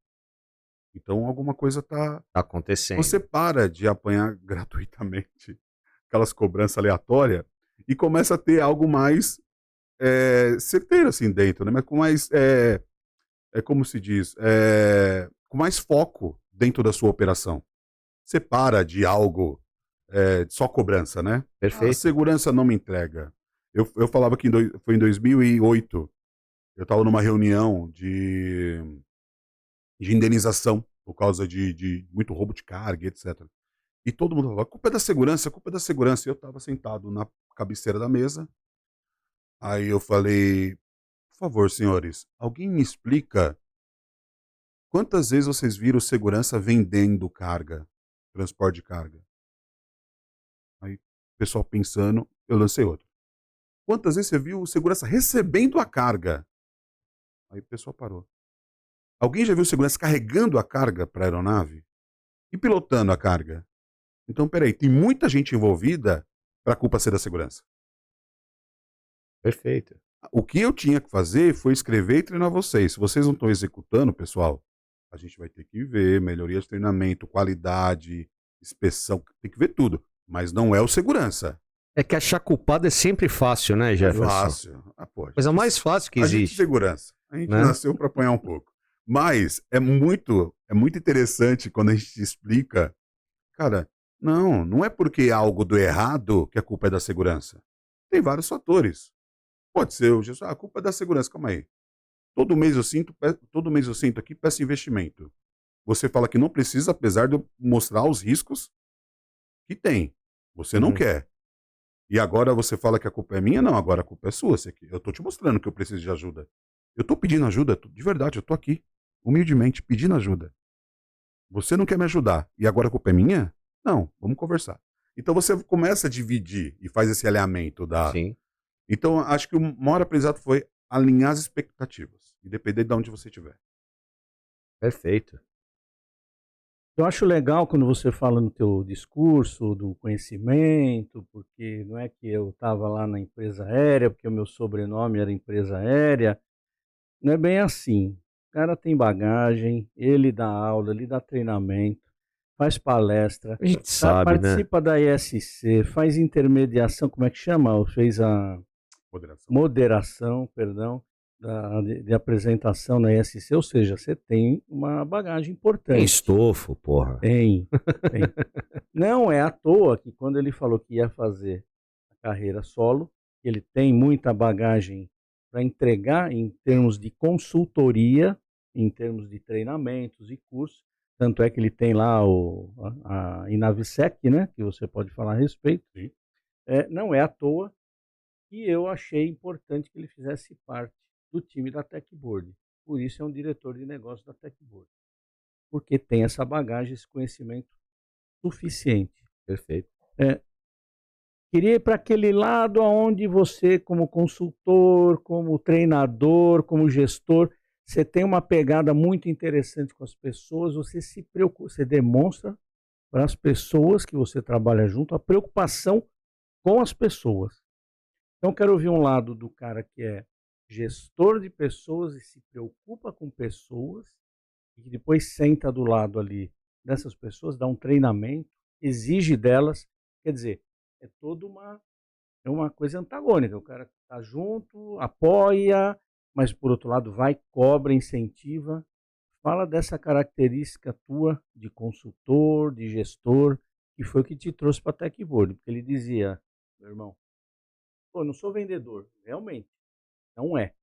Então alguma coisa tá. Tá acontecendo. Você para de apanhar gratuitamente aquelas cobranças aleatórias e começa a ter algo mais certeiro assim dentro, né? Mas com mais. Como se diz? Com mais foco dentro da sua operação. Você para de algo só cobrança, né? A Perfeito. segurança não me entrega. Eu falava que foi em 2008. Eu estava numa reunião de indenização por causa de muito roubo de carga, etc. E todo mundo falava, a culpa é da segurança, a culpa é da segurança. E eu estava sentado na cabeceira da mesa. Aí eu falei, por favor, senhores, alguém me explica quantas vezes vocês viram segurança vendendo carga, transporte de carga? Aí o pessoal pensando, eu lancei outro. Quantas vezes você viu o segurança recebendo a carga? Aí o pessoal parou. Alguém já viu segurança carregando a carga para a aeronave? E pilotando a carga? Então, peraí, tem muita gente envolvida para a culpa ser da segurança. Perfeito. O que eu tinha que fazer foi escrever e treinar vocês. Se vocês não estão executando, pessoal, a gente vai ter que ver melhoria de treinamento, qualidade, inspeção, tem que ver tudo. Mas não é o segurança. É que achar culpado é sempre fácil, né, Jefferson? Fácil. Pô, Coisa mais fácil que a gente existe. segurança. A gente Né? nasceu para apanhar um pouco. Mas é muito interessante quando a gente explica, cara, não é porque algo do errado que a culpa é da segurança. Tem vários fatores. Pode ser o Jesus, a culpa é da segurança, calma aí. Todo mês eu sinto aqui, peço investimento. Você fala que não precisa, apesar de eu mostrar os riscos que tem. Você não quer. E agora você fala que a culpa é minha? Não, agora a culpa é sua. Eu tô te mostrando que eu preciso de ajuda. Eu tô pedindo ajuda, de verdade, eu tô aqui, humildemente, pedindo ajuda. Você não quer me ajudar e agora a culpa é minha? Não, vamos conversar. Então você começa a dividir e faz esse alinhamento da. Sim. Então acho que o maior aprendizado foi alinhar as expectativas, independente de onde você estiver. Perfeito. Eu acho legal quando você fala no teu discurso do conhecimento, porque não é que eu estava lá na empresa aérea, porque o meu sobrenome era empresa aérea. Não é bem assim. O cara tem bagagem, ele dá aula, ele dá treinamento, faz palestra, A gente sabe, né? participa da ISC, faz intermediação, como é que chama? Fez a moderação, perdão, de apresentação na ISC, ou seja, você tem uma bagagem importante. Tem estofo, porra. Tem. Não é à toa que quando ele falou que ia fazer a carreira solo, ele tem muita bagagem para entregar em termos de consultoria, em termos de treinamentos e cursos. Tanto é que ele tem lá a Inavisec, né, que você pode falar a respeito. Não é à toa que eu achei importante que ele fizesse parte do time da Techboard. Por isso é um diretor de negócio da Techboard. Porque tem essa bagagem, esse conhecimento suficiente. Perfeito. Queria ir para aquele lado onde você, como consultor, como treinador, como gestor, você tem uma pegada muito interessante com as pessoas, você se preocupa, você demonstra para as pessoas que você trabalha junto a preocupação com as pessoas. Então, quero ouvir um lado do cara que é gestor de pessoas e se preocupa com pessoas, e que depois senta do lado ali dessas pessoas, dá um treinamento, exige delas, quer dizer, é toda uma coisa antagônica. O cara está junto, apoia, mas por outro lado vai, cobra, incentiva. Fala dessa característica tua de consultor, de gestor, que foi o que te trouxe para a Techboard. Porque ele dizia, meu irmão, pô, eu não sou vendedor, realmente, não é,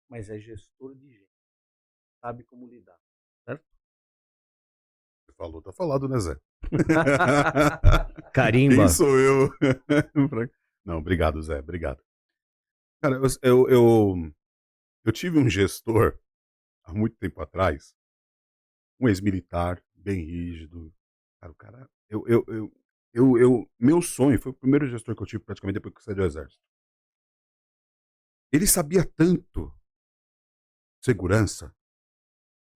mas é gestor de gente, sabe como lidar, certo? Você falou, tá falado, né, Zé? Carimba. Quem sou eu? Não, obrigado, Zé, obrigado. Cara, eu tive um gestor há muito tempo atrás um ex-militar, bem rígido. Cara, o cara, meu sonho foi o primeiro gestor que eu tive praticamente depois que eu saí do exército. Ele sabia tanto segurança,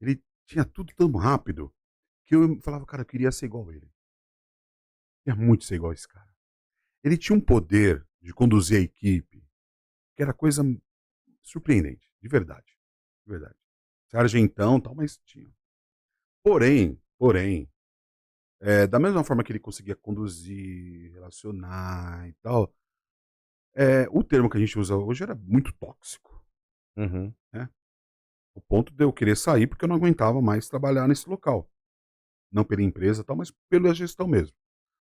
ele tinha tudo tão rápido, que eu falava, cara, eu queria ser igual a ele. Eu queria muito ser igual a esse cara. Ele tinha um poder de conduzir a equipe, que era coisa surpreendente, de verdade. De verdade. Sargentão e tal, mas tinha. Porém, da mesma forma que ele conseguia conduzir, relacionar e tal, o termo que a gente usa hoje era muito tóxico, Uhum. né? O ponto de eu querer sair porque eu não aguentava mais trabalhar nesse local. Não pela empresa e tal, mas pela gestão mesmo.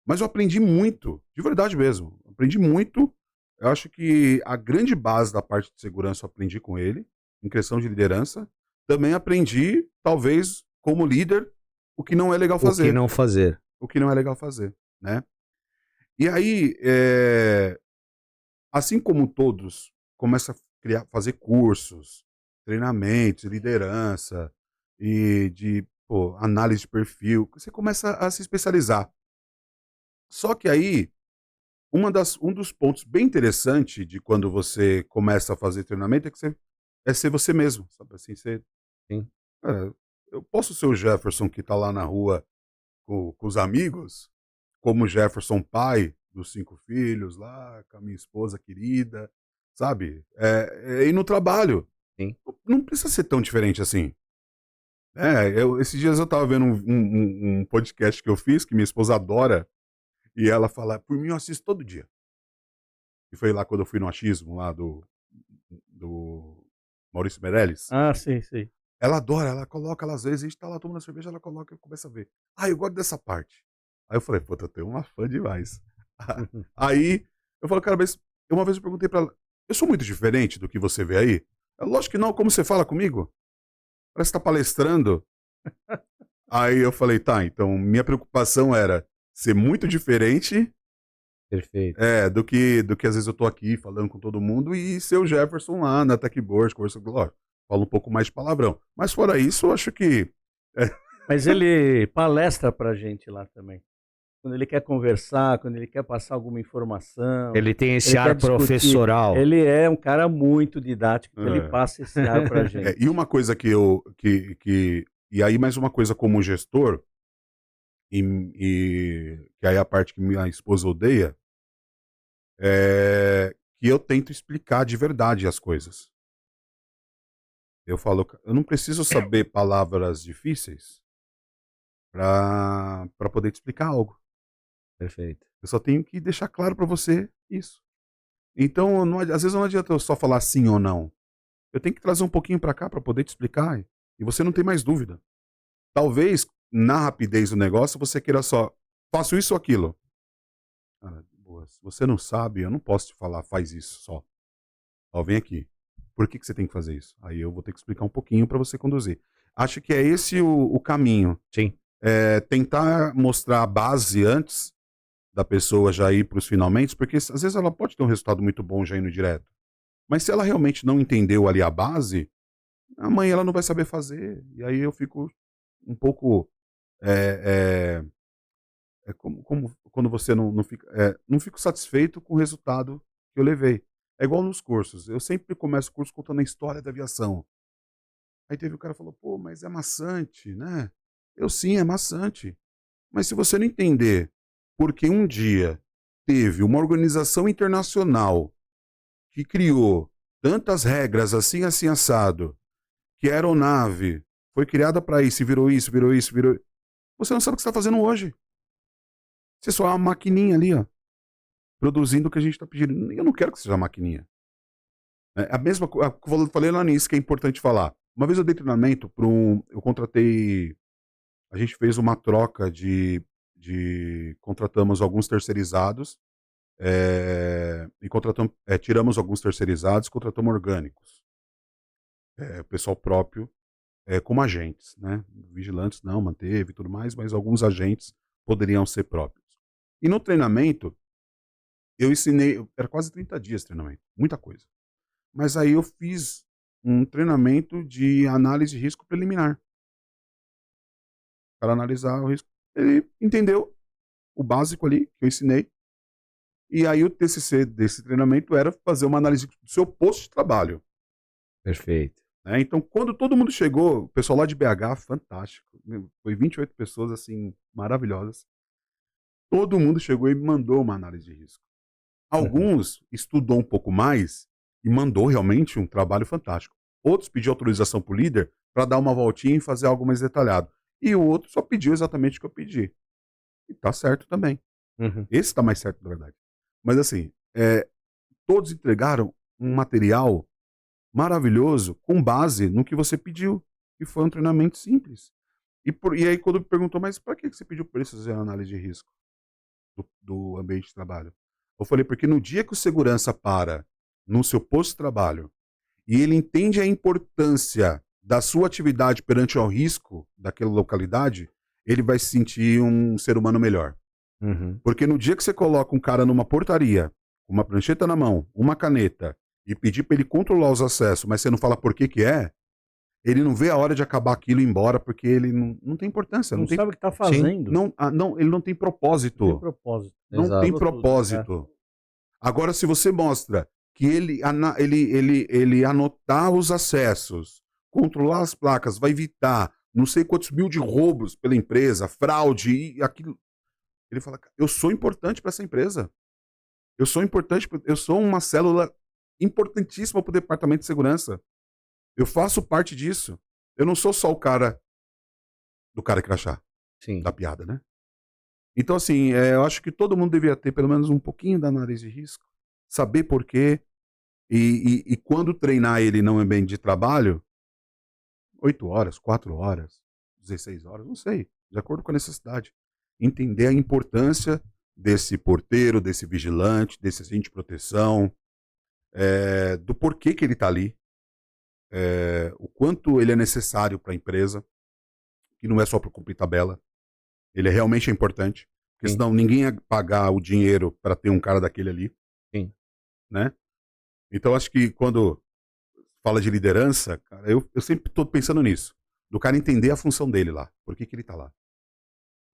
Mas eu aprendi muito, de verdade mesmo. Aprendi muito. Eu acho que a grande base da parte de segurança eu aprendi com ele, em questão de liderança. Também aprendi, talvez, como líder, o que não é legal O que fazer. não fazer. O que não é legal fazer, né? E aí, assim como todos começam a fazer cursos, treinamentos, liderança e de análise de perfil, você começa a se especializar. Só que aí, um dos pontos bem interessante de quando você começa a fazer treinamento é que você é ser você mesmo, sabe assim, você, Sim. cara, eu posso ser o Jefferson que tá lá na rua com os amigos, como o Jefferson pai dos 5 filhos lá, com a minha esposa querida, sabe? E no trabalho. Sim. Não precisa ser tão diferente assim. Esses dias eu tava vendo um podcast que eu fiz, que minha esposa adora, e ela fala, por mim eu assisto todo dia. E foi lá quando eu fui no achismo lá do Maurício Meirelles. Ah, sim, sim. Ela adora, ela coloca, ela, às vezes, a gente tá lá tomando cerveja, ela coloca e começa a ver. Ah, eu gosto dessa parte. Aí eu falei, puta, eu tenho uma fã demais. Uhum. Aí eu falo, cara, mas uma vez eu perguntei pra ela, eu sou muito diferente do que você vê aí? Ela, lógico que não, como você fala comigo? Parece que tá palestrando. Aí eu falei, tá, então minha preocupação era ser muito diferente Perfeito. do que às vezes eu tô aqui falando com todo mundo e ser o Jefferson lá na Techboard, conversando com o fala um pouco mais de palavrão. Mas fora isso, eu acho que. é, Mas ele palestra pra gente lá também. Quando ele quer conversar, quando ele quer passar alguma informação, Ele tem esse ele quer ar discutir. professoral. Ele é um cara muito didático, então ele é. passa esse ar pra gente. E uma coisa que eu. E aí, mais uma coisa como gestor, que aí é a parte que minha esposa odeia, é que eu tento explicar de verdade as coisas. Eu falo, eu não preciso saber palavras difíceis para poder te explicar algo. Perfeito. Eu só tenho que deixar claro para você isso. Então, às vezes não adianta eu só falar sim ou não. Eu tenho que trazer um pouquinho para cá para poder te explicar e você não tem mais dúvida. Talvez, na rapidez do negócio, você queira só, faço isso ou aquilo. Cara, boa, se você não sabe, eu não posso te falar, faz isso só. Ó, vem aqui. Por que você tem que fazer isso? Aí eu vou ter que explicar um pouquinho para você conduzir. Acho que é esse o caminho. Sim. Tentar mostrar a base antes da pessoa já ir para os finalmente, porque às vezes ela pode ter um resultado muito bom já indo direto. Mas se ela realmente não entendeu ali a base, amanhã ela não vai saber fazer. E aí eu fico um pouco. É, como quando você não fica. Não fico satisfeito com o resultado que eu levei. É igual nos cursos. Eu sempre começo o curso contando a história da aviação. Aí teve o cara que falou, pô, mas é maçante, né? Eu sim, é maçante. Mas se você não entender porque um dia teve uma organização internacional que criou tantas regras assim, assim, assado, que a aeronave foi criada para isso, virou isso, virou isso, virou. Você não sabe o que você está fazendo hoje. Você só é uma maquininha ali, ó, produzindo o que a gente está pedindo. Eu não quero que seja uma maquininha. A mesma coisa que eu falei lá nisso, que é importante falar. Uma vez eu dei treinamento para um. Eu contratei. A gente fez uma troca de contratamos alguns terceirizados e contratamos, tiramos alguns terceirizados, contratamos orgânicos, o pessoal próprio, como agentes, né? Vigilantes não, manteve e tudo mais, mas alguns agentes poderiam ser próprios. E no treinamento, eu ensinei, era quase 30 dias de treinamento, muita coisa. Mas aí eu fiz um treinamento de análise de risco preliminar. para analisar o risco. Ele entendeu o básico ali que eu ensinei. E aí o TCC desse treinamento era fazer uma análise do seu posto de trabalho. Perfeito. Né? Então, quando todo mundo chegou, o pessoal lá de BH, fantástico. Foi 28 pessoas, assim, maravilhosas. Todo mundo chegou e mandou uma análise de risco. Alguns estudou um pouco mais e mandou realmente um trabalho fantástico. Outros pediu autorização para o líder para dar uma voltinha e fazer algo mais detalhado. E o outro só pediu exatamente o que eu pedi. E tá certo também. Esse tá mais certo, na verdade. Mas assim, todos entregaram um material maravilhoso com base no que você pediu. E foi um treinamento simples. E aí quando me perguntou, mas para que você pediu para eles fazer a análise de risco do ambiente de trabalho? Eu falei, porque no dia que o segurança para no seu posto de trabalho e ele entende a importância da sua atividade perante ao risco daquela localidade, ele vai se sentir um ser humano melhor. Porque no dia que você coloca um cara numa portaria, uma prancheta na mão, uma caneta, e pedir para ele controlar os acessos, mas você não fala por que é, ele não vê a hora de acabar aquilo e ir embora, porque ele não tem importância. Não tem, sabe o que está fazendo. ele não tem propósito. Não tem propósito. Não Exato. tem propósito. Agora, se você mostra que ele anotar os acessos, controlar as placas, vai evitar não sei quantos mil de roubos pela empresa, fraude e aquilo. Ele fala, eu sou importante para essa empresa. Eu sou uma célula importantíssima para o departamento de segurança. Eu faço parte disso. Eu não sou só o cara do cara crachá. Sim. Da piada, né? Então, assim, eu acho que todo mundo deveria ter pelo menos um pouquinho da análise de risco, saber por quê, e quando treinar ele no ambiente de trabalho, 8 horas, 4 horas, 16 horas, não sei, de acordo com a necessidade. Entender a importância desse porteiro, desse vigilante, desse agente de proteção, do porquê que ele está ali, o quanto ele é necessário para a empresa, que não é só para cumprir tabela. Ele realmente é importante, porque senão ninguém ia pagar o dinheiro para ter um cara daquele ali. Sim. Né? Então acho que quando fala de liderança, cara, eu sempre estou pensando nisso, do cara entender a função dele lá, por que ele está lá.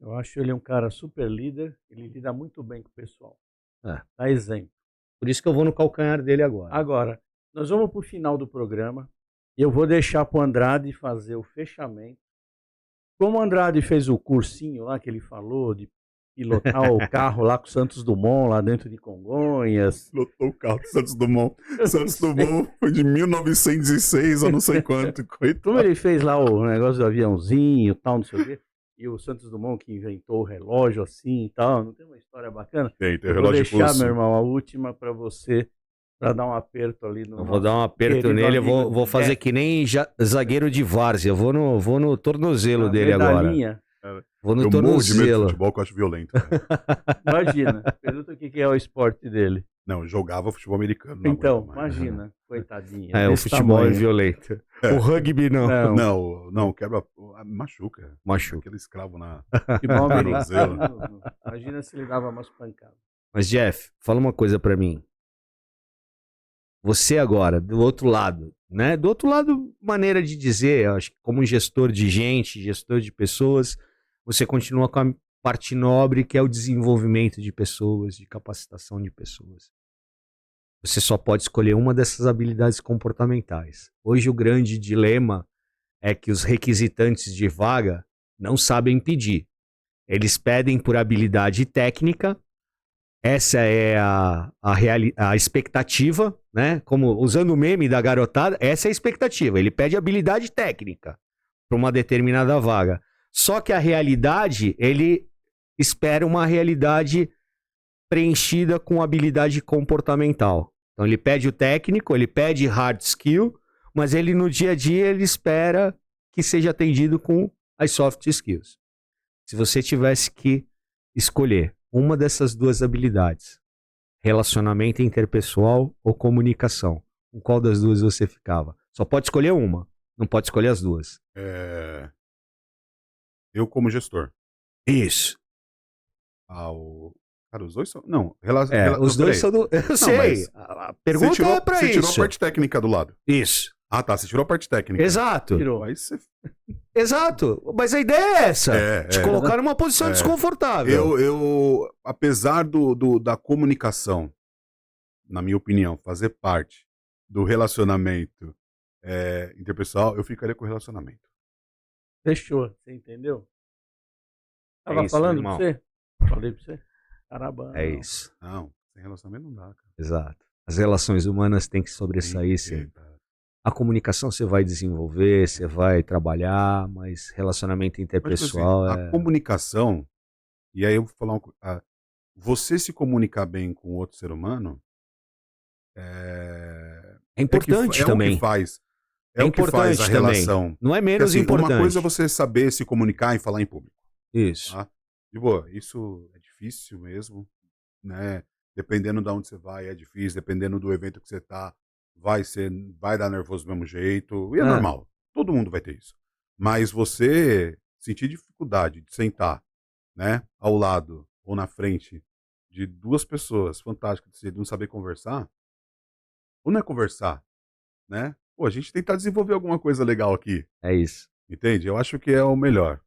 Eu acho ele um cara super líder, ele lida muito bem com o pessoal. Dá exemplo. Por isso que eu vou no calcanhar dele agora. Agora, nós vamos para o final do programa e eu vou deixar para o Andrade fazer o fechamento. Como o Andrade fez o cursinho lá que ele falou, de pilotar o carro lá com o Santos Dumont, lá dentro de Congonhas. Pilotou o carro do Santos Dumont. Santos Dumont foi de 1906 ou não sei quanto. Coitado. Como ele fez lá o negócio do aviãozinho e tal, não sei o quê. E o Santos Dumont que inventou o relógio assim e tal. Não tem uma história bacana? Tem o relógio. Vou deixar, de pulso. Meu irmão, a última para você. Pra dar um aperto ali no. Eu vou dar um aperto nele, eu vou fazer que nem zagueiro de várzea. Eu vou no tornozelo dele medalhinha. Agora. Vou no eu morro de medo de tornozelo. futebol, que eu acho violento. Imagina, pergunta o que é o esporte dele. Não, eu jogava futebol americano. Então, imagina, coitadinha. O futebol é violento. O rugby não. Não, quebra. Machuca. Machuca. Aquele escravo na. Futebol americano. Imagina se ele dava umas pancadas. Mas, Jeff, fala uma coisa pra mim. Você agora, do outro lado, né? Do outro lado, maneira de dizer, eu acho que como gestor de gente, gestor de pessoas, você continua com a parte nobre, que é o desenvolvimento de pessoas, de capacitação de pessoas. Você só pode escolher uma dessas habilidades comportamentais. Hoje o grande dilema é que os requisitantes de vaga não sabem pedir. Eles pedem por habilidade técnica. Essa é a expectativa, né? Como usando o meme da garotada, essa é a expectativa. Ele pede habilidade técnica para uma determinada vaga. Só que a realidade, ele espera uma realidade preenchida com habilidade comportamental. Então ele pede o técnico, ele pede hard skill, mas ele no dia a dia ele espera que seja atendido com as soft skills. Se você tivesse que escolher uma dessas duas habilidades, relacionamento interpessoal ou comunicação, com qual das duas você ficava? Só pode escolher uma, não pode escolher as duas. Eu como gestor. Isso. Cara, os dois são... Não, os dois são do... Eu sei, a pergunta é pra isso. Você tirou a parte técnica do lado. Isso. Ah, tá. Você tirou a parte técnica. Exato. Tirou. Aí você... Exato. Mas a ideia é essa. Te colocar numa posição É. desconfortável. Apesar da comunicação, na minha opinião, fazer parte do relacionamento interpessoal, eu ficaria com o relacionamento. Fechou, você entendeu? É Tava isso, falando irmão. pra você? Falei pra você? Caramba. É isso. Não, sem relacionamento não dá, cara. Exato. As relações humanas têm que sobressair sempre. A comunicação você vai desenvolver, você vai trabalhar, mas relacionamento interpessoal Mas, a comunicação, e aí eu vou falar uma coisa, você se comunicar bem com outro ser humano é importante é também. o que faz. É o que faz importante a também. relação. Não é menos Porque, assim, importante. uma coisa é você saber se comunicar e falar em público. Isso. Tá? De boa, isso é difícil mesmo, né? Dependendo de onde você vai, é difícil. Dependendo do evento que você tá, vai dar nervoso do mesmo jeito. E é normal. Todo mundo vai ter isso. Mas você sentir dificuldade de sentar, né, ao lado ou na frente de duas pessoas fantásticas, de não saber conversar, ou não é conversar, né? Pô, a gente tentar desenvolver alguma coisa legal aqui. É isso. Entende? Eu acho que é o melhor.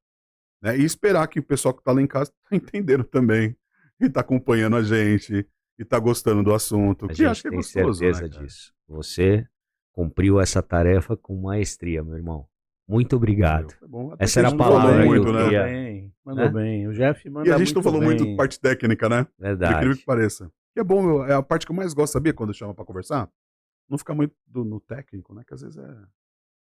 Né? E esperar que o pessoal que tá lá em casa tá entendendo também. E tá acompanhando a gente. E tá gostando do assunto. A Que gente acho que é tem gostoso, certeza né, cara? disso. Você cumpriu essa tarefa com maestria, meu irmão. Muito obrigado. Tá bom. Até Essa que era a gente não falou palavra muito, que eu né? queria. Mandou bem. O Jeff manda E a gente não muito falou muito bem. parte técnica, né? Por Verdade. incrível que pareça. Que é bom, é a parte que eu mais gosto, sabia? Quando chama pra conversar? Não ficar muito no técnico, né? Que às vezes é...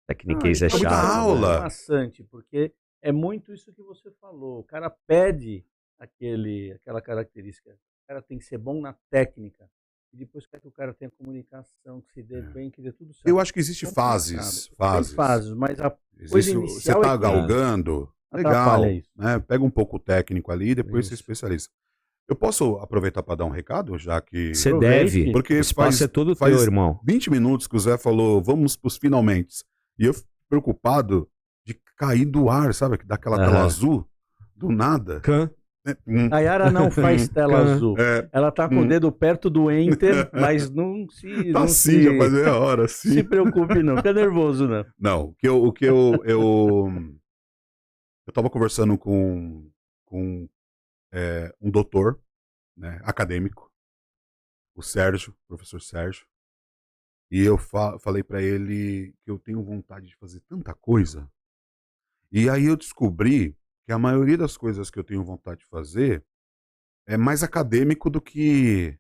Tecniquez Não, é e também muita chato. é aula. maçante, porque é muito isso que você falou. O cara pede aquela característica. O cara tem que ser bom na técnica. E depois quer que o cara tenha comunicação, que se dê bem, que dê tudo certo. Eu acho que existe Complicado. fases. Tem fases, mas a coisa Você inicial tá é que galgando, legal. atrapalha isso. Né? Pega um pouco o técnico ali e depois se Isso. especializa. Eu posso aproveitar para dar um recado, já que... Você Aproveite. deve. Porque O espaço é todo faz teu, irmão. 20 minutos que o Zé falou, vamos pros finalmente. E eu fico preocupado de cair do ar, sabe? Daquela tela azul, do nada. A Yara não faz tela azul. É, Ela tá com o dedo perto do Enter, mas não se. tá não assim, se, já faz meia hora, assim. se preocupe, não. Fica nervoso, não. Não, o que eu tava conversando com um doutor, né, acadêmico, o Sérgio, professor Sérgio, e eu falei para ele que eu tenho vontade de fazer tanta coisa. E aí eu descobri que a maioria das coisas que eu tenho vontade de fazer é mais acadêmico do que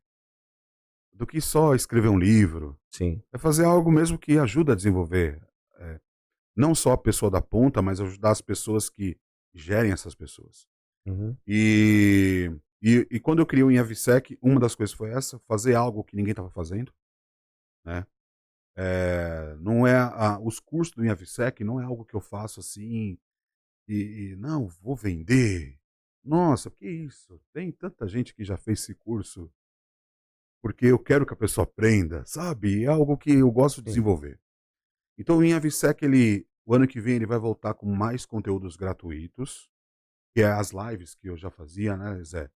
só escrever um livro. Sim. É fazer algo mesmo que ajuda a desenvolver não só a pessoa da ponta, mas ajudar as pessoas que gerem essas pessoas. Uhum. E quando eu criei o InAVSec, uma das coisas foi essa, fazer algo que ninguém estava fazendo, né? Não é os cursos do InAVSec não é algo que eu faço assim e não, vou vender. Nossa, que isso? Tem tanta gente que já fez esse curso porque eu quero que a pessoa aprenda, sabe? É algo que eu gosto de desenvolver. Então o InAVSec, o ano que vem, ele vai voltar com mais conteúdos gratuitos, que é as lives que eu já fazia, né, Zé?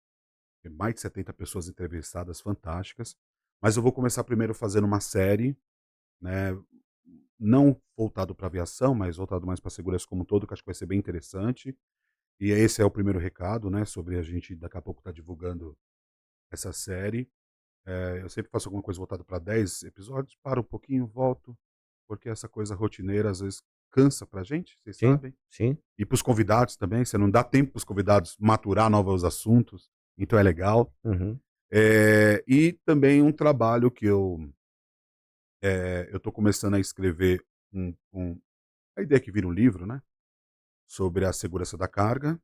Tem mais de 70 pessoas entrevistadas, fantásticas. Mas eu vou começar primeiro fazendo uma série, né, não voltado para aviação, mas voltado mais para segurança como um todo, que acho que vai ser bem interessante. E esse é o primeiro recado, né, sobre a gente daqui a pouco estar divulgando essa série. Eu sempre faço alguma coisa voltada para 10 episódios, paro um pouquinho, volto, porque essa coisa rotineira às vezes cansa pra gente, vocês sabem. Sim. E pros convidados também, você não dá tempo pros convidados maturar novos assuntos, então é legal. Uhum. E também um trabalho que eu tô começando a escrever a ideia que vira um livro, né? Sobre a segurança da carga.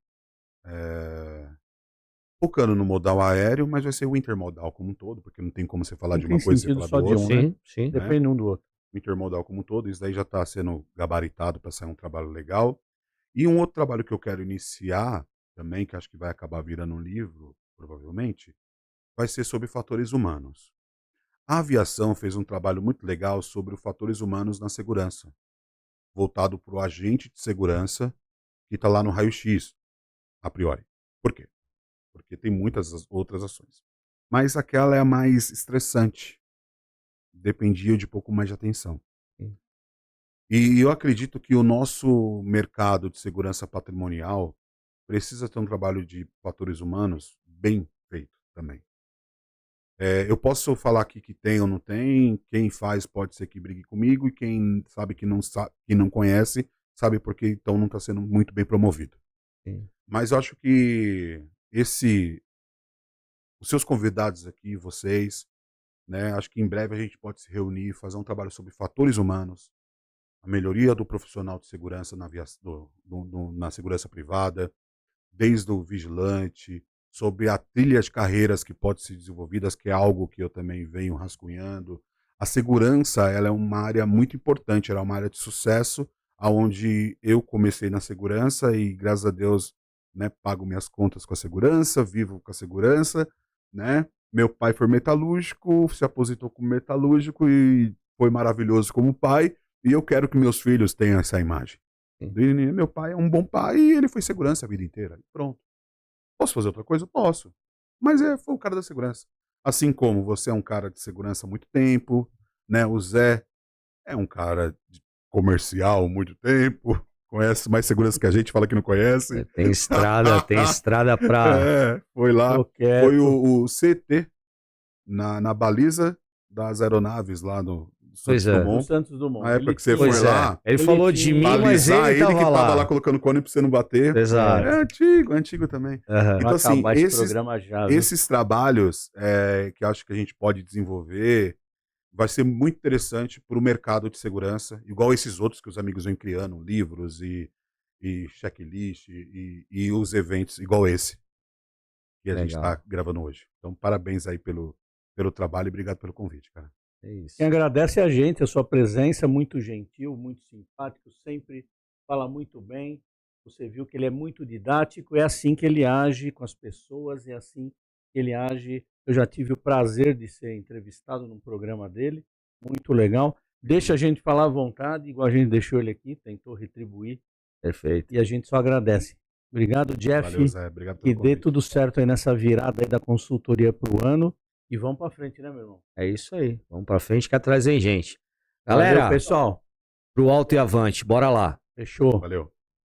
Focando no modal aéreo, mas vai ser o intermodal como um todo, porque não tem como você falar Não de tem uma coisa e você sentido falar só do de outro. um, né? Sim. Depende um do outro. O intermodal como um todo, isso daí já está sendo gabaritado para sair um trabalho legal. E um outro trabalho que eu quero iniciar também, que acho que vai acabar virando um livro, provavelmente, vai ser sobre fatores humanos. A aviação fez um trabalho muito legal sobre os fatores humanos na segurança, voltado para o agente de segurança que está lá no raio-x, a priori. Por quê? Porque tem muitas outras ações. Mas aquela é a mais estressante. Dependia de pouco mais de atenção. E eu acredito que o nosso mercado de segurança patrimonial precisa ter um trabalho de fatores humanos bem feito também. Eu posso falar aqui que tem ou não tem, quem faz pode ser que brigue comigo, e quem sabe que não conhece, sabe porque então não está sendo muito bem promovido. Sim. Mas eu acho que os seus convidados aqui, vocês, né, acho que em breve a gente pode se reunir e fazer um trabalho sobre fatores humanos, a melhoria do profissional de segurança na segurança privada, desde o vigilante, sobre a trilha de carreiras que pode ser desenvolvidas, que é algo que eu também venho rascunhando. A segurança, ela é uma área muito importante, ela é uma área de sucesso, aonde eu comecei na segurança e, graças a Deus, né, pago minhas contas com a segurança, vivo com a segurança, né? Meu pai foi metalúrgico, se aposentou como metalúrgico e foi maravilhoso como pai, e eu quero que meus filhos tenham essa imagem. E meu pai é um bom pai e ele foi segurança a vida inteira. Pronto. Posso fazer outra coisa? Posso. Mas foi o cara da segurança. Assim como você é um cara de segurança há muito tempo, né? O Zé é um cara comercial há muito tempo, conhece mais segurança que a gente, fala que não conhece. Tem estrada pra... foi lá, Tô quieto. foi o CT na baliza das aeronaves lá no Pois Santos é. Do Dumont. Santos Dumont. Na época Ele que você tinha- foi lá, Ele Ele falou de tinha- mim, mas balizar, ele ele que tava tava lá. lá colocando cone pra você não bater. Exato. É antigo também. Aham. Então, Vai assim, acabar esse esses, programa já, viu? esses trabalhos que eu acho que a gente pode desenvolver vai ser muito interessante para o mercado de segurança, igual esses outros que os amigos vêm criando, livros e checklist e os eventos igual esse que a gente Legal. está gravando hoje. Então, parabéns aí pelo trabalho e obrigado pelo convite, cara. É isso. Quem agradece é a gente, a sua presença, muito gentil, muito simpático, sempre fala muito bem. Você viu que ele é muito didático, é assim que ele age com as pessoas, é assim que ele age. Eu já tive o prazer de ser entrevistado num programa dele, muito legal. Deixa a gente falar à vontade, igual a gente deixou ele aqui, tentou retribuir, Perfeito. e a gente só agradece. Obrigado, Jeff. Valeu, Zé. Obrigado Que pelo dê convite. tudo certo aí nessa virada aí da consultoria para o ano. E vamos para frente, né, meu irmão? É isso aí. Vamos pra frente que atrás vem gente. Valeu, Galera, pessoal. pro alto e avante. Bora lá. Fechou. Valeu.